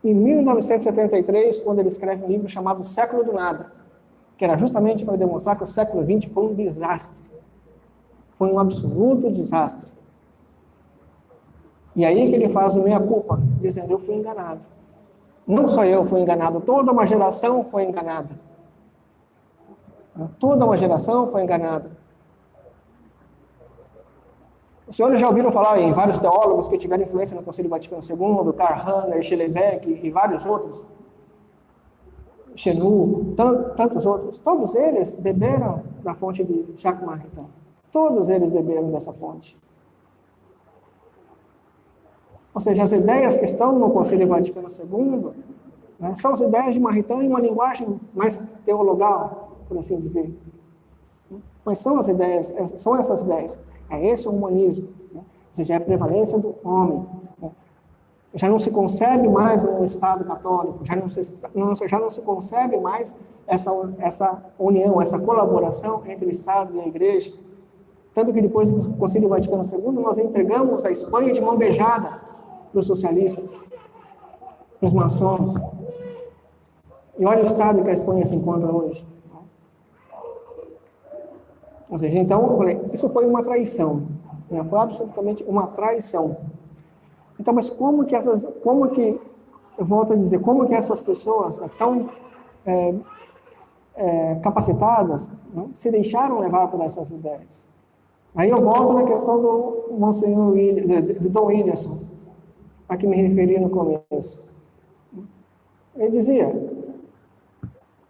em 1973, quando ele escreve um livro chamado Século do Nada, que era justamente para demonstrar que o século XX foi um desastre. Foi um absoluto desastre. E aí que ele faz o meia-culpa, dizendo: eu fui enganado. Não só eu fui enganado, toda uma geração foi enganada. Toda uma geração foi enganada. Os senhores já ouviram falar em vários teólogos que tiveram influência no Concílio Vaticano II, Karl Rahner, Schleiermacher e vários outros, Chenu, tantos outros. Todos eles beberam da fonte de Jacques Maritain. Todos eles beberam dessa fonte. Ou seja, as ideias que estão no Concílio Vaticano II, né, são as ideias de Maritain em uma linguagem mais teologal, por assim dizer. Mas são as ideias, são essas ideias. É esse o humanismo, né? Ou seja, é a prevalência do homem. Né? Já não se concebe mais um Estado católico, já não se concebe mais essa união, essa colaboração entre o Estado e a Igreja. Tanto que depois do Concílio Vaticano II, nós entregamos a Espanha de mão beijada para os socialistas, para os maçons. E olha o estado que a Espanha se encontra hoje. Ou seja, então, eu falei, isso foi uma traição. Né? Foi absolutamente uma traição. Então, mas eu volto a dizer, como que essas pessoas tão capacitadas, né, se deixaram levar por essas ideias? Aí eu volto na questão do Monsenhor do Dom Williamson, a que me referi no começo. Ele dizia,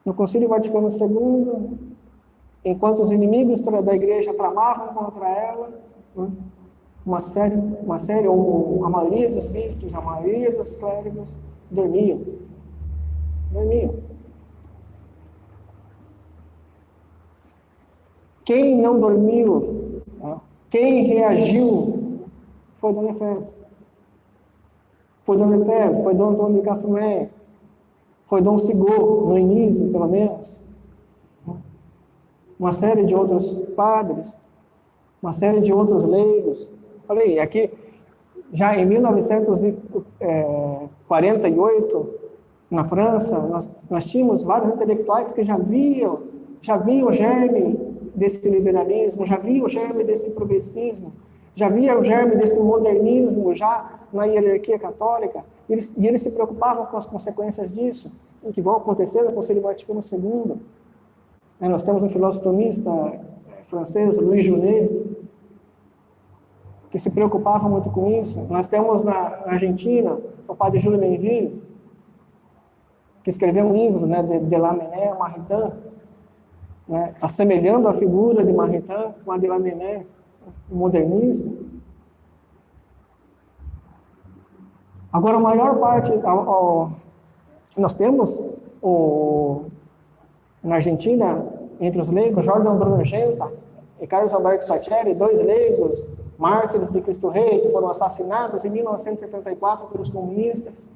no Concílio Vaticano II, enquanto os inimigos da Igreja tramavam contra ela, né, uma série, ou a maioria dos bispos, a maioria dos clérigos dormiam. Quem não dormiu, quem reagiu, foi Dom Lefebvre. Foi Dom Antônio de Castelnau, foi Dom Sigaud, no início, pelo menos. Uma série de outros padres, uma série de outros leigos. Falei, aqui, Já em 1948, na França, nós tínhamos vários intelectuais que já viam o germe desse liberalismo, já viam o germe desse progressismo, já viam o germe desse modernismo já na hierarquia católica, e eles se preocupavam com as consequências disso, o que vão acontecer no Concílio Vaticano II. Nós temos um filósofo tomista francês, Louis Jounet, que se preocupava muito com isso. Nós temos na Argentina o padre Júlio Menville, que escreveu um livro, né, de Lamennais, Maritain, né, assemelhando a figura de Maritain com a de Lamennais, o modernismo. Agora, a maior parte, nós temos na Argentina, entre os leigos, Jordan Bruno Genta e Carlos Alberto Saccheri, 2 leigos, mártires de Cristo Rei, que foram assassinados em 1974 pelos comunistas,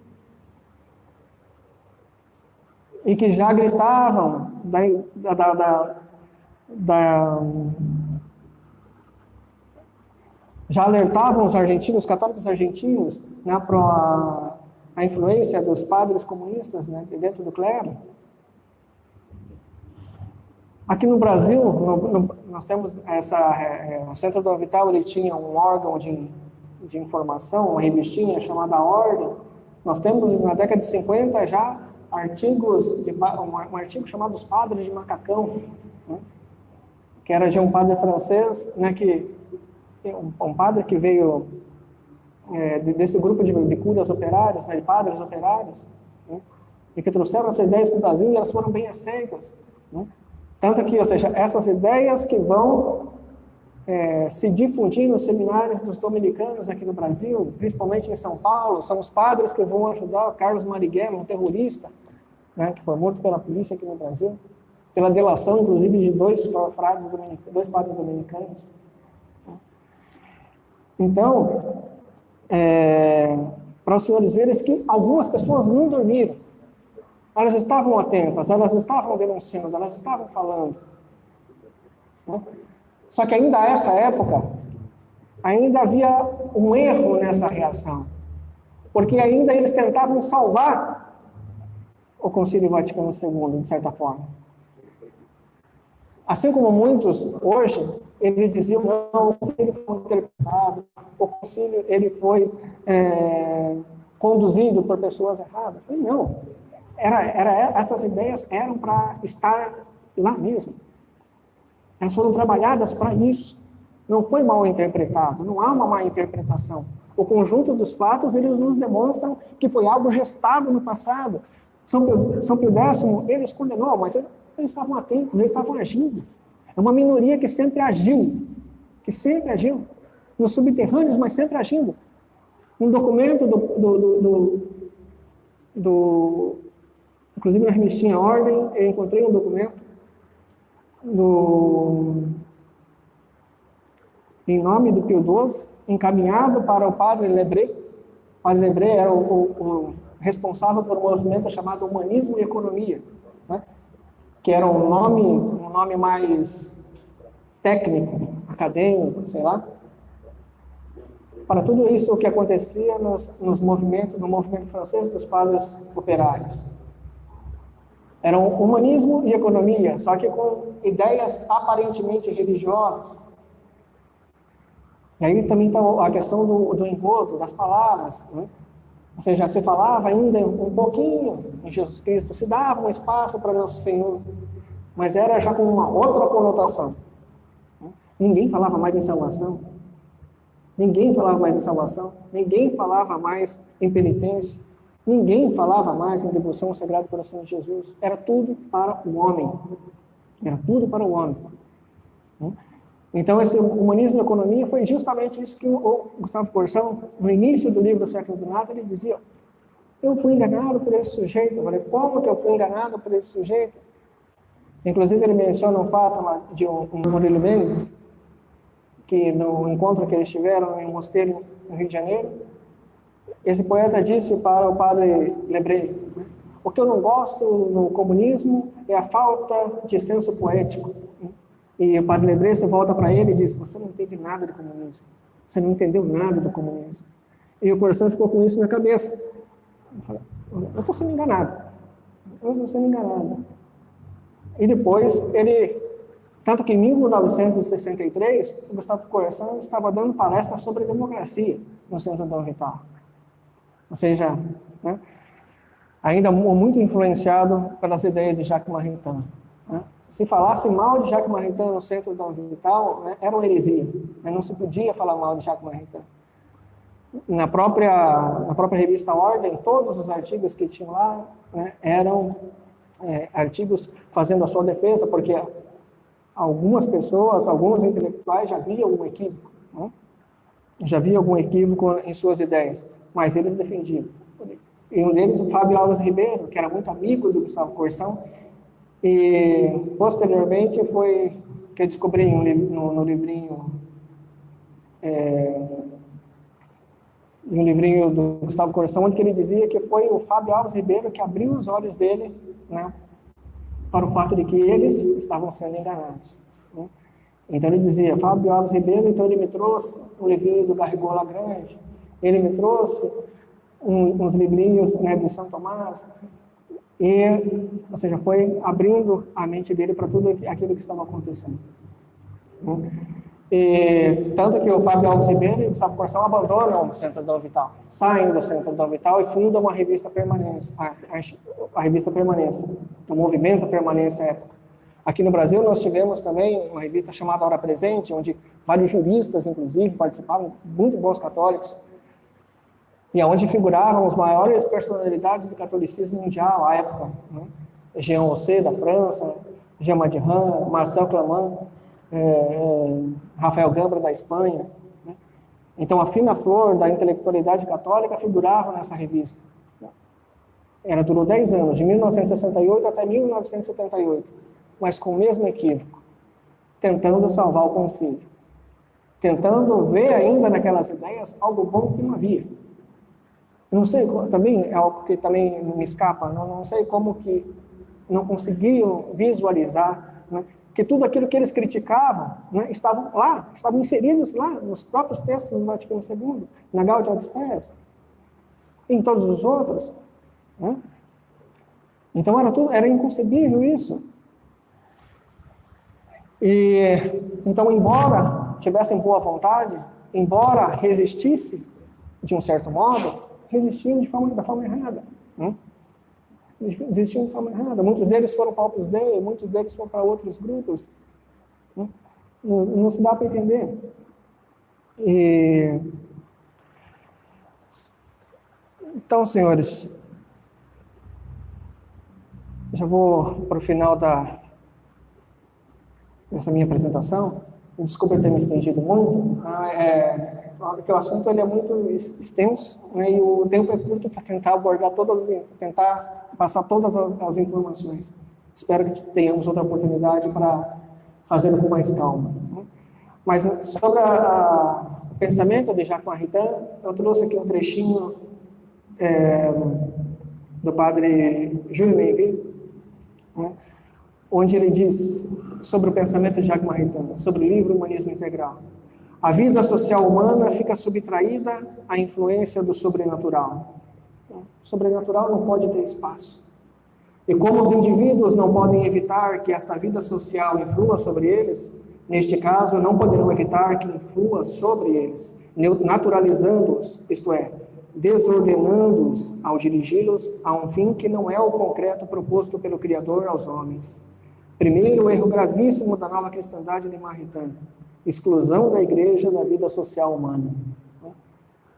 e que já gritavam, já alertavam os argentinos, os católicos argentinos, né, para a influência dos padres comunistas, né, dentro do clero. Aqui no Brasil, nós temos o Centro Dom Vital, ele tinha um órgão de informação, uma revistinha chamada Ordem. Nós temos, na década de 50, já artigos, um artigo chamado Os Padres de Macacão, né, que era de um padre francês, né, um padre que veio desse grupo de curas operários, né, de padres operários, né, e que trouxeram essas ideias para o Brasil e elas foram bem aceitas, né. Tanto que, ou seja, essas ideias que vão se difundir nos seminários dos dominicanos aqui no Brasil, principalmente em São Paulo, são os padres que vão ajudar o Carlos Marighella, um terrorista, né, que foi morto pela polícia aqui no Brasil, pela delação, inclusive, de dois padres dominicanos. Então, para os senhores verem que algumas pessoas não dormiram. Elas estavam atentas, elas estavam denunciando, elas estavam falando. Né? Só que ainda nessa época, ainda havia um erro nessa reação. Porque ainda eles tentavam salvar o Concílio Vaticano II, de certa forma. Assim como muitos hoje, eles diziam, não, o concílio foi interpretado, o concílio ele foi conduzido por pessoas erradas. Não. Essas ideias eram para estar lá mesmo. Elas foram trabalhadas para isso. Não foi mal interpretado, não há uma má interpretação. O conjunto dos fatos, eles nos demonstram que foi algo gestado no passado. São Pio X, ele os condenou, mas eles estavam atentos, eles estavam agindo. É uma minoria que sempre agiu, nos subterrâneos, mas sempre agindo. Um documento inclusive na revistinha Ordem, eu encontrei um documento em nome do Pio XII, encaminhado para o padre Lebré. O padre Lebré era o responsável por um movimento chamado Humanismo e Economia, né? Que era um nome mais técnico, acadêmico, sei lá, para tudo isso o que acontecia no movimento francês dos padres operários. Eram humanismo e economia, só que com ideias aparentemente religiosas. E aí também está a questão do engodo, das palavras, né? Ou seja, se falava ainda um pouquinho em Jesus Cristo, se dava um espaço para Nosso Senhor, mas era já com uma outra conotação. Ninguém falava mais em salvação, ninguém falava mais em penitência, ninguém falava mais em devoção ao Sagrado Coração de Jesus. Era tudo para o homem. Então, esse humanismo e economia foi justamente isso que o Gustavo Corsão, no início do livro O Século do Nada, ele dizia: eu fui enganado por esse sujeito. Eu falei, como que eu fui enganado por esse sujeito? Inclusive, ele menciona um fato lá de um Murilo Mendes, que no encontro que eles tiveram em um mosteiro no Rio de Janeiro, esse poeta disse para o padre Lebré: o que eu não gosto no comunismo é a falta de senso poético. E o padre Lebré se volta para ele e diz: você não entende nada do comunismo. Você não entendeu nada do comunismo. E o Corsã ficou com isso na cabeça. Eu falei, eu estou sendo enganado. Eu estou sendo enganado. E depois ele... Tanto que em 1963, o Gustavo Corsã estava dando palestra sobre democracia no Centro Dom Vital. Ou seja, né, ainda muito influenciado pelas ideias de Jacques Maritain. Né? Se falasse mal de Jacques Maritain no Centro Dom Vital, né, era uma heresia. Né? Não se podia falar mal de Jacques Maritain. Na própria revista Ordem, todos os artigos que tinham lá, né, eram artigos fazendo a sua defesa, porque algumas pessoas, alguns intelectuais já viam algum equívoco, né? Já havia algum equívoco em suas ideias, mas eles defendiam. E um deles, o Fábio Alves Ribeiro, que era muito amigo do Gustavo Corsã, e posteriormente foi que eu descobri no livrinho um livrinho do Gustavo Corsã, onde ele dizia que foi o Fábio Alves Ribeiro que abriu os olhos dele, né, para o fato de que eles estavam sendo enganados. Né? Então ele dizia, Fábio Alves Ribeiro, então ele me trouxe um livrinho do Garrigou Lagrange, ele me trouxe uns livrinhos, né, de São Tomás, ou seja, foi abrindo a mente dele para tudo aquilo que estava acontecendo. Né? E, tanto que o Fábio Alves Ribeiro e o Gustavo Corsã abandonam o Centro Dom Vital, saem do Centro Dom Vital e fundam uma revista Permanência, a revista Permanência, o movimento Permanência à época. Aqui no Brasil nós tivemos também uma revista chamada Hora Presente, onde vários juristas, inclusive, participaram, muito bons católicos, e onde figuravam as maiores personalidades do catolicismo mundial à época. Né? Jean Osset, da França, Jean Madiran, Marcel Claman, Rafael Gambra, da Espanha. Né? Então, a fina flor da intelectualidade católica figurava nessa revista. Ela durou 10 anos, de 1968 até 1978, mas com o mesmo equívoco, tentando salvar o concílio, tentando ver ainda naquelas ideias algo bom que não havia. Não sei, também é algo que também me escapa, não sei como que não conseguiam visualizar, né, que tudo aquilo que eles criticavam, né, estavam lá, estavam inseridos lá nos próprios textos do Vaticano II, na Gaudium et Spes, em todos os outros. Né? Então era inconcebível isso. E então, embora tivessem boa vontade, embora resistisse de um certo modo, resistiam da forma errada. Resistiam de forma errada. Muitos deles foram para o Opus Dei, muitos deles foram para outros grupos. Não se dá para entender. Então, senhores, já vou para o final dessa minha apresentação. Desculpa ter me estendido muito, porque o assunto ele é muito extenso, né, e o tempo é curto para tentar abordar tentar passar todas as informações. Espero que tenhamos outra oportunidade para fazê-lo com mais calma. Né? Mas sobre o pensamento de Jacques Maritain, eu trouxe aqui um trechinho do padre Júlio Mainville, né, onde ele diz sobre o pensamento de Jacques Maritain, sobre o livro Humanismo Integral. A vida social humana fica subtraída à influência do sobrenatural. O sobrenatural não pode ter espaço. E como os indivíduos não podem evitar que esta vida social influa sobre eles, neste caso, não poderão evitar que influa sobre eles, naturalizando-os, isto é, desordenando-os ao dirigi-los a um fim que não é o concreto proposto pelo Criador aos homens. Primeiro erro gravíssimo da nova cristandade de Maritain: exclusão da igreja da vida social humana.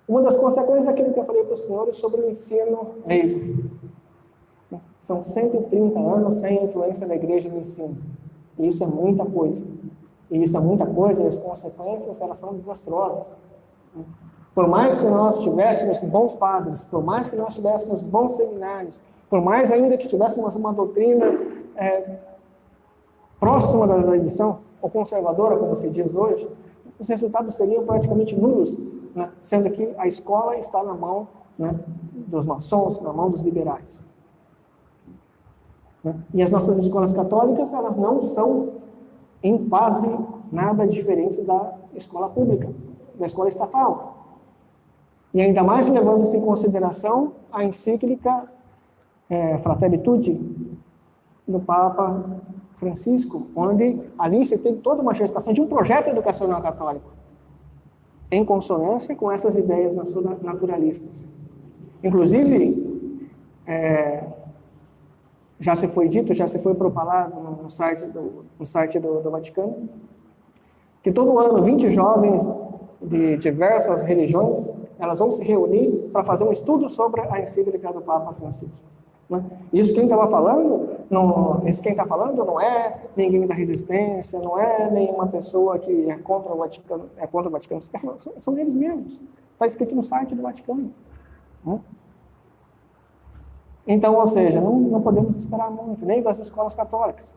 Uma das consequências daquilo que eu falei para os senhores sobre o ensino leigo. São 130 anos sem influência da igreja no ensino. E isso é muita coisa. E isso é muita coisa, e as consequências, elas são desastrosas. Por mais que nós tivéssemos bons padres, por mais que nós tivéssemos bons seminários, por mais ainda que tivéssemos uma doutrina próxima da tradição, ou conservadora, como se diz hoje, os resultados seriam praticamente nulos, né? Sendo que a escola está na mão, né, dos maçons, na mão dos liberais. Né? E as nossas escolas católicas, elas não são, em quase nada diferentes da escola pública, da escola estatal. E ainda mais levando-se em consideração a encíclica Fratelli Tutti do Papa Francisco, onde ali se tem toda uma gestação de um projeto educacional católico, em consonância com essas ideias naturalistas. Inclusive, já se foi dito, já se foi propalado no site do Vaticano, que todo ano 20 jovens de diversas religiões, elas vão se reunir para fazer um estudo sobre a encíclica do Papa Francisco. Isso quem está falando não é ninguém da resistência, não é nenhuma pessoa que é contra o Vaticano, são eles mesmos. Está escrito no site do Vaticano. Então, ou seja, não podemos esperar muito, nem das escolas católicas.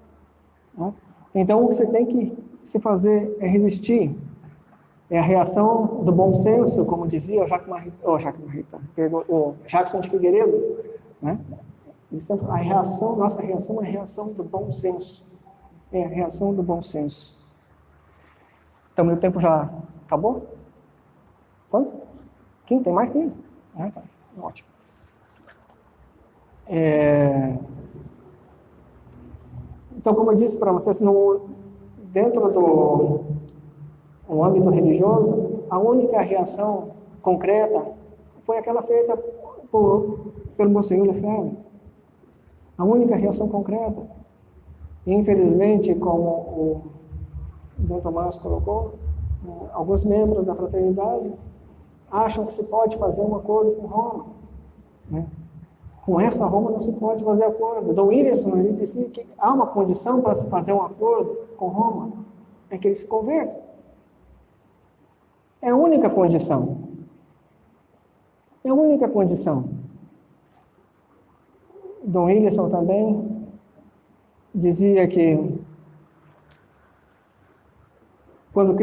Então, o que você tem que se fazer é resistir. É a reação do bom senso, como dizia o Jackson de Figueiredo, né? Nossa reação é a reação do bom senso. É a reação do bom senso. Então, meu tempo já acabou? Quanto? 15? Tem mais 15? Tá. Ótimo. Então, como eu disse para vocês, dentro do âmbito religioso, a única reação concreta foi aquela feita pelo Monsenhor Lefebvre. A única reação concreta. Infelizmente, como o Dom Tomás colocou, alguns membros da fraternidade acham que se pode fazer um acordo com Roma. Com essa Roma não se pode fazer acordo. Dom Williamson, ele disse que há uma condição para se fazer um acordo com Roma, é que ele se converta. É a única condição. É a única condição. Dom Williamson também dizia que quando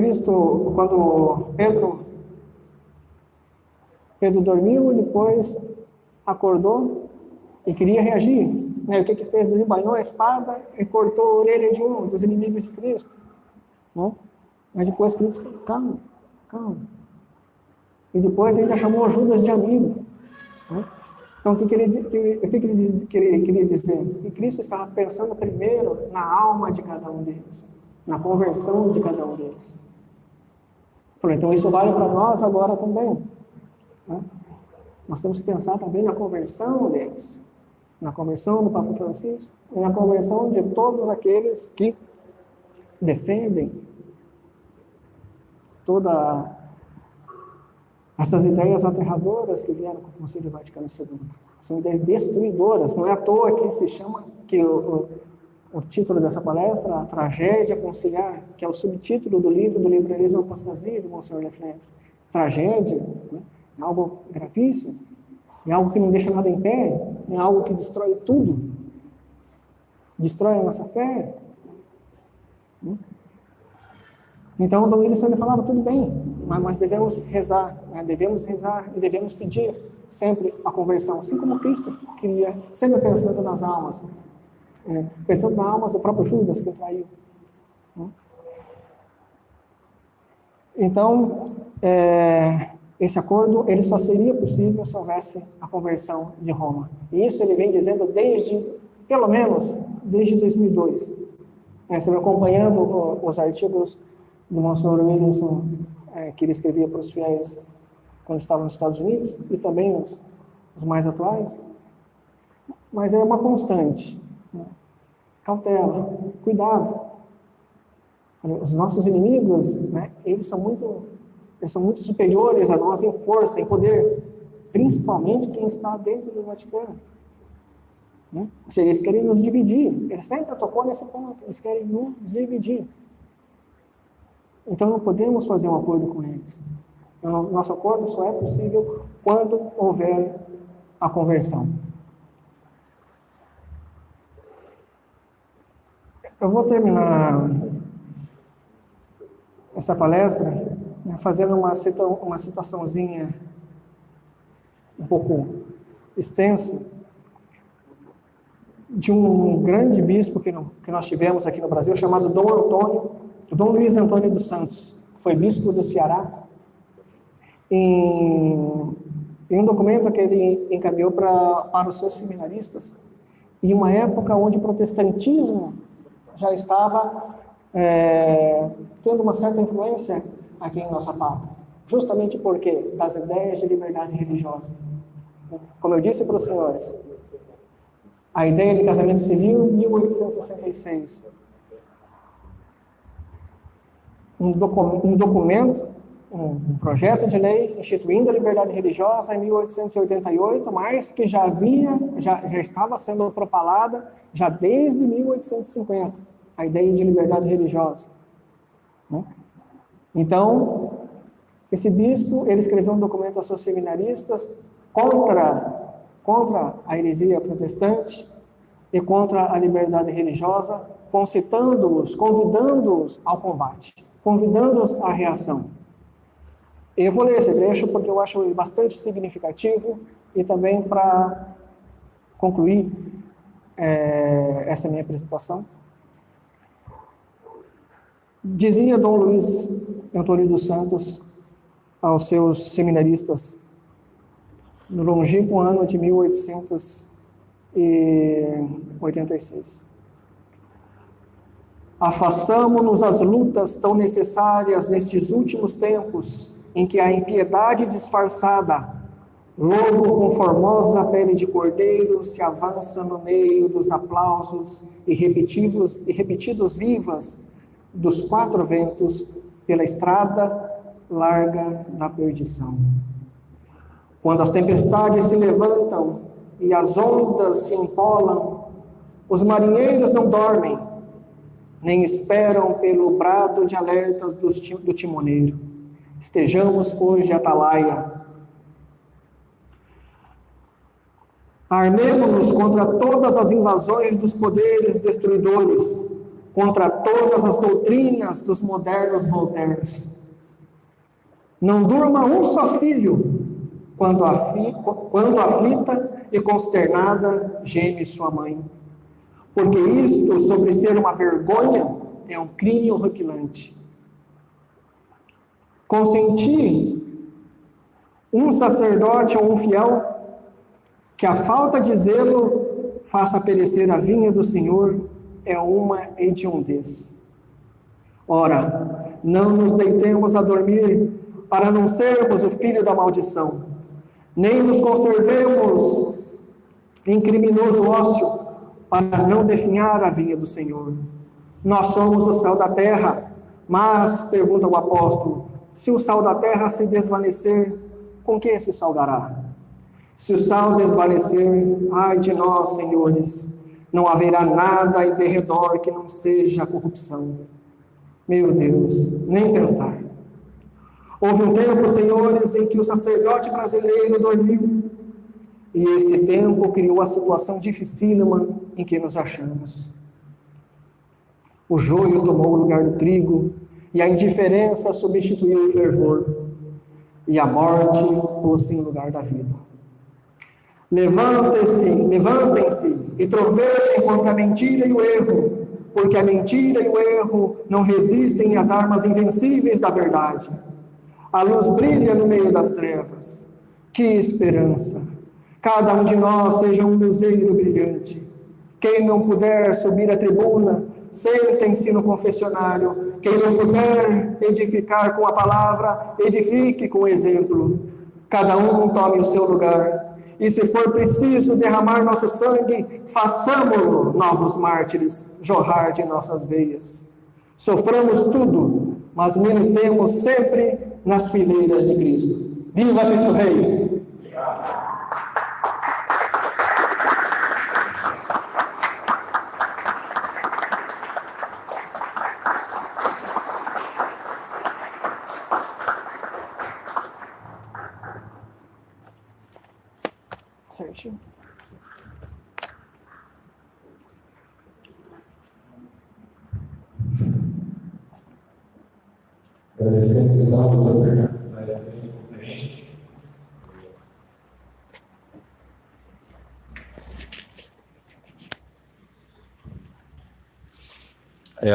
Pedro dormiu e depois acordou e queria reagir. O que fez? Desembainhou a espada e cortou a orelha de um dos inimigos de Cristo. Mas depois Cristo falou, calma. E depois ainda chamou Judas de amigo. Então, o que ele queria dizer? Que Cristo estava pensando primeiro na alma de cada um deles, na conversão de cada um deles. Falou, então isso vale para nós agora também. Nós temos que pensar também na conversão deles, na conversão do Papa Francisco e na conversão de todos aqueles que defendem todas essas ideias aterradoras que vieram com o Concílio Vaticano II. São ideias destruidoras. Não é à toa que se chama, que o título dessa palestra, A Tragédia Conciliar, que é o subtítulo do livro do Liberalismo e Apostasia, do Monsenhor Lefebvre. Tragédia, é algo gravíssimo, é algo que não deixa nada em pé, é algo que destrói tudo, destrói a nossa fé. Então, Dom Wilson falava, tudo bem, mas devemos rezar e devemos pedir sempre a conversão, assim como Cristo queria, sempre pensando nas almas, pensando nas almas do próprio Judas que traiu. Então, esse acordo ele só seria possível se houvesse a conversão de Roma. E isso ele vem dizendo pelo menos desde 2002. Você vai acompanhando os artigos do Monsenhor Williamson, que ele escrevia para os fiéis quando estava nos Estados Unidos, e também os mais atuais. Mas é uma constante. Cautela, cuidado. Os nossos inimigos, eles são muito superiores a nós em força, em poder, principalmente quem está dentro do Vaticano. Ou seja, eles querem nos dividir. Ele sempre tocou nesse ponto. Eles querem nos dividir. Então não podemos fazer um acordo com eles. Nosso acordo só é possível quando houver a conversão. Eu vou terminar essa palestra fazendo uma citaçãozinha um pouco extensa de um grande bispo que nós tivemos aqui no Brasil, chamado Dom Luiz Antônio dos Santos. Foi bispo do Ceará. em um documento que ele encaminhou para os seus seminaristas, em uma época onde o protestantismo já estava tendo uma certa influência aqui em nossa pátria. Justamente porque das ideias de liberdade religiosa. Como eu disse para os senhores, a ideia de casamento civil, 1866. Um documento, um projeto de lei instituindo a liberdade religiosa em 1888, mas que já estava sendo propalada já desde 1850, a ideia de liberdade religiosa. Né? Então, esse bispo, ele escreveu um documento aos seus seminaristas contra a heresia protestante e contra a liberdade religiosa, concitando-os, convidando-os ao combate, convidando-os à reação. Eu vou ler esse trecho porque eu acho ele bastante significativo e também para concluir essa minha apresentação. Dizia Dom Luiz Antônio dos Santos aos seus seminaristas no longínquo ano de 1886. Afaçamo-nos às lutas tão necessárias nestes últimos tempos, em que a impiedade disfarçada, lobo com formosa pele de cordeiro, se avança no meio dos aplausos e repetidos vivas dos quatro ventos pela estrada larga da perdição. Quando as tempestades se levantam e as ondas se empolam, os marinheiros não dormem, nem esperam pelo brado de alertas do timoneiro. Estejamos, pois, de atalaia. Armemo-nos contra todas as invasões dos poderes destruidores, contra todas as doutrinas dos modernos Voltaires. Não durma um só filho, quando aflita e consternada geme sua mãe. Porque isto, sobre ser uma vergonha, é um crime horripilante. Consentir um sacerdote ou um fiel que a falta de zelo faça perecer a vinha do Senhor é uma hediondez. Ora, não nos deitemos a dormir para não sermos o filho da maldição, nem nos conservemos em criminoso ócio para não definhar a vinha do Senhor. Nós somos o sal da terra, mas, pergunta o apóstolo, se o sal da terra se desvanecer, com que se salgará? Se o sal desvanecer, ai de nós, senhores, não haverá nada em derredor que não seja a corrupção. Meu Deus, nem pensar. Houve um tempo, senhores, em que o sacerdote brasileiro dormiu, e este tempo criou a situação dificílima em que nos achamos. O joio tomou o lugar do trigo, e a indiferença substituiu o fervor, e a morte pôs-se em lugar da vida. Levantem-se e trovejem contra a mentira e o erro, porque a mentira e o erro não resistem às armas invencíveis da verdade. A luz brilha no meio das trevas. Que esperança! Cada um de nós seja um luzeiro brilhante. Quem não puder subir à tribuna, sentem-se no confessionário. Quem não puder edificar com a palavra, edifique com o exemplo. Cada um tome o seu lugar. E se for preciso derramar nosso sangue, façamo-lo novos mártires, jorrar de nossas veias. Soframos tudo, mas militemos sempre nas fileiras de Cristo. Viva Cristo Rei! Certinho. Agradecemos então, doutor Fernando, pela excelente conferência.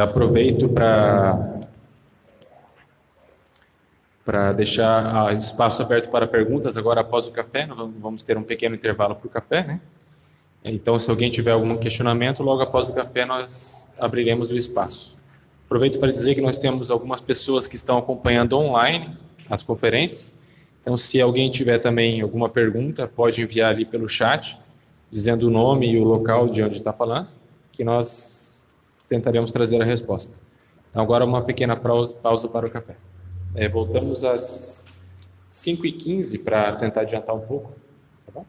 Aproveito para para deixar espaço aberto para perguntas agora após o café. Nós vamos ter um pequeno intervalo para o café, né? Então, se alguém tiver algum questionamento, logo após o café nós abriremos o espaço. Aproveito para dizer que nós temos algumas pessoas que estão acompanhando online as conferências. Então, se alguém tiver também alguma pergunta, pode enviar ali pelo chat, dizendo o nome e o local de onde está falando, que nós tentaremos trazer a resposta. Então, agora uma pequena pausa para o café. Voltamos às 5h15 para tentar adiantar um pouco, tá bom?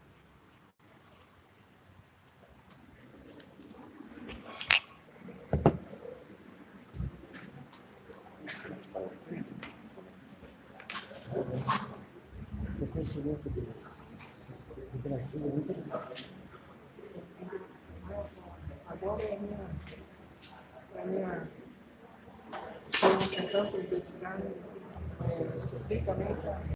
O conhecimento do Brasil é muito interessante. Agora é a minha tentando dedicar sistemicamente a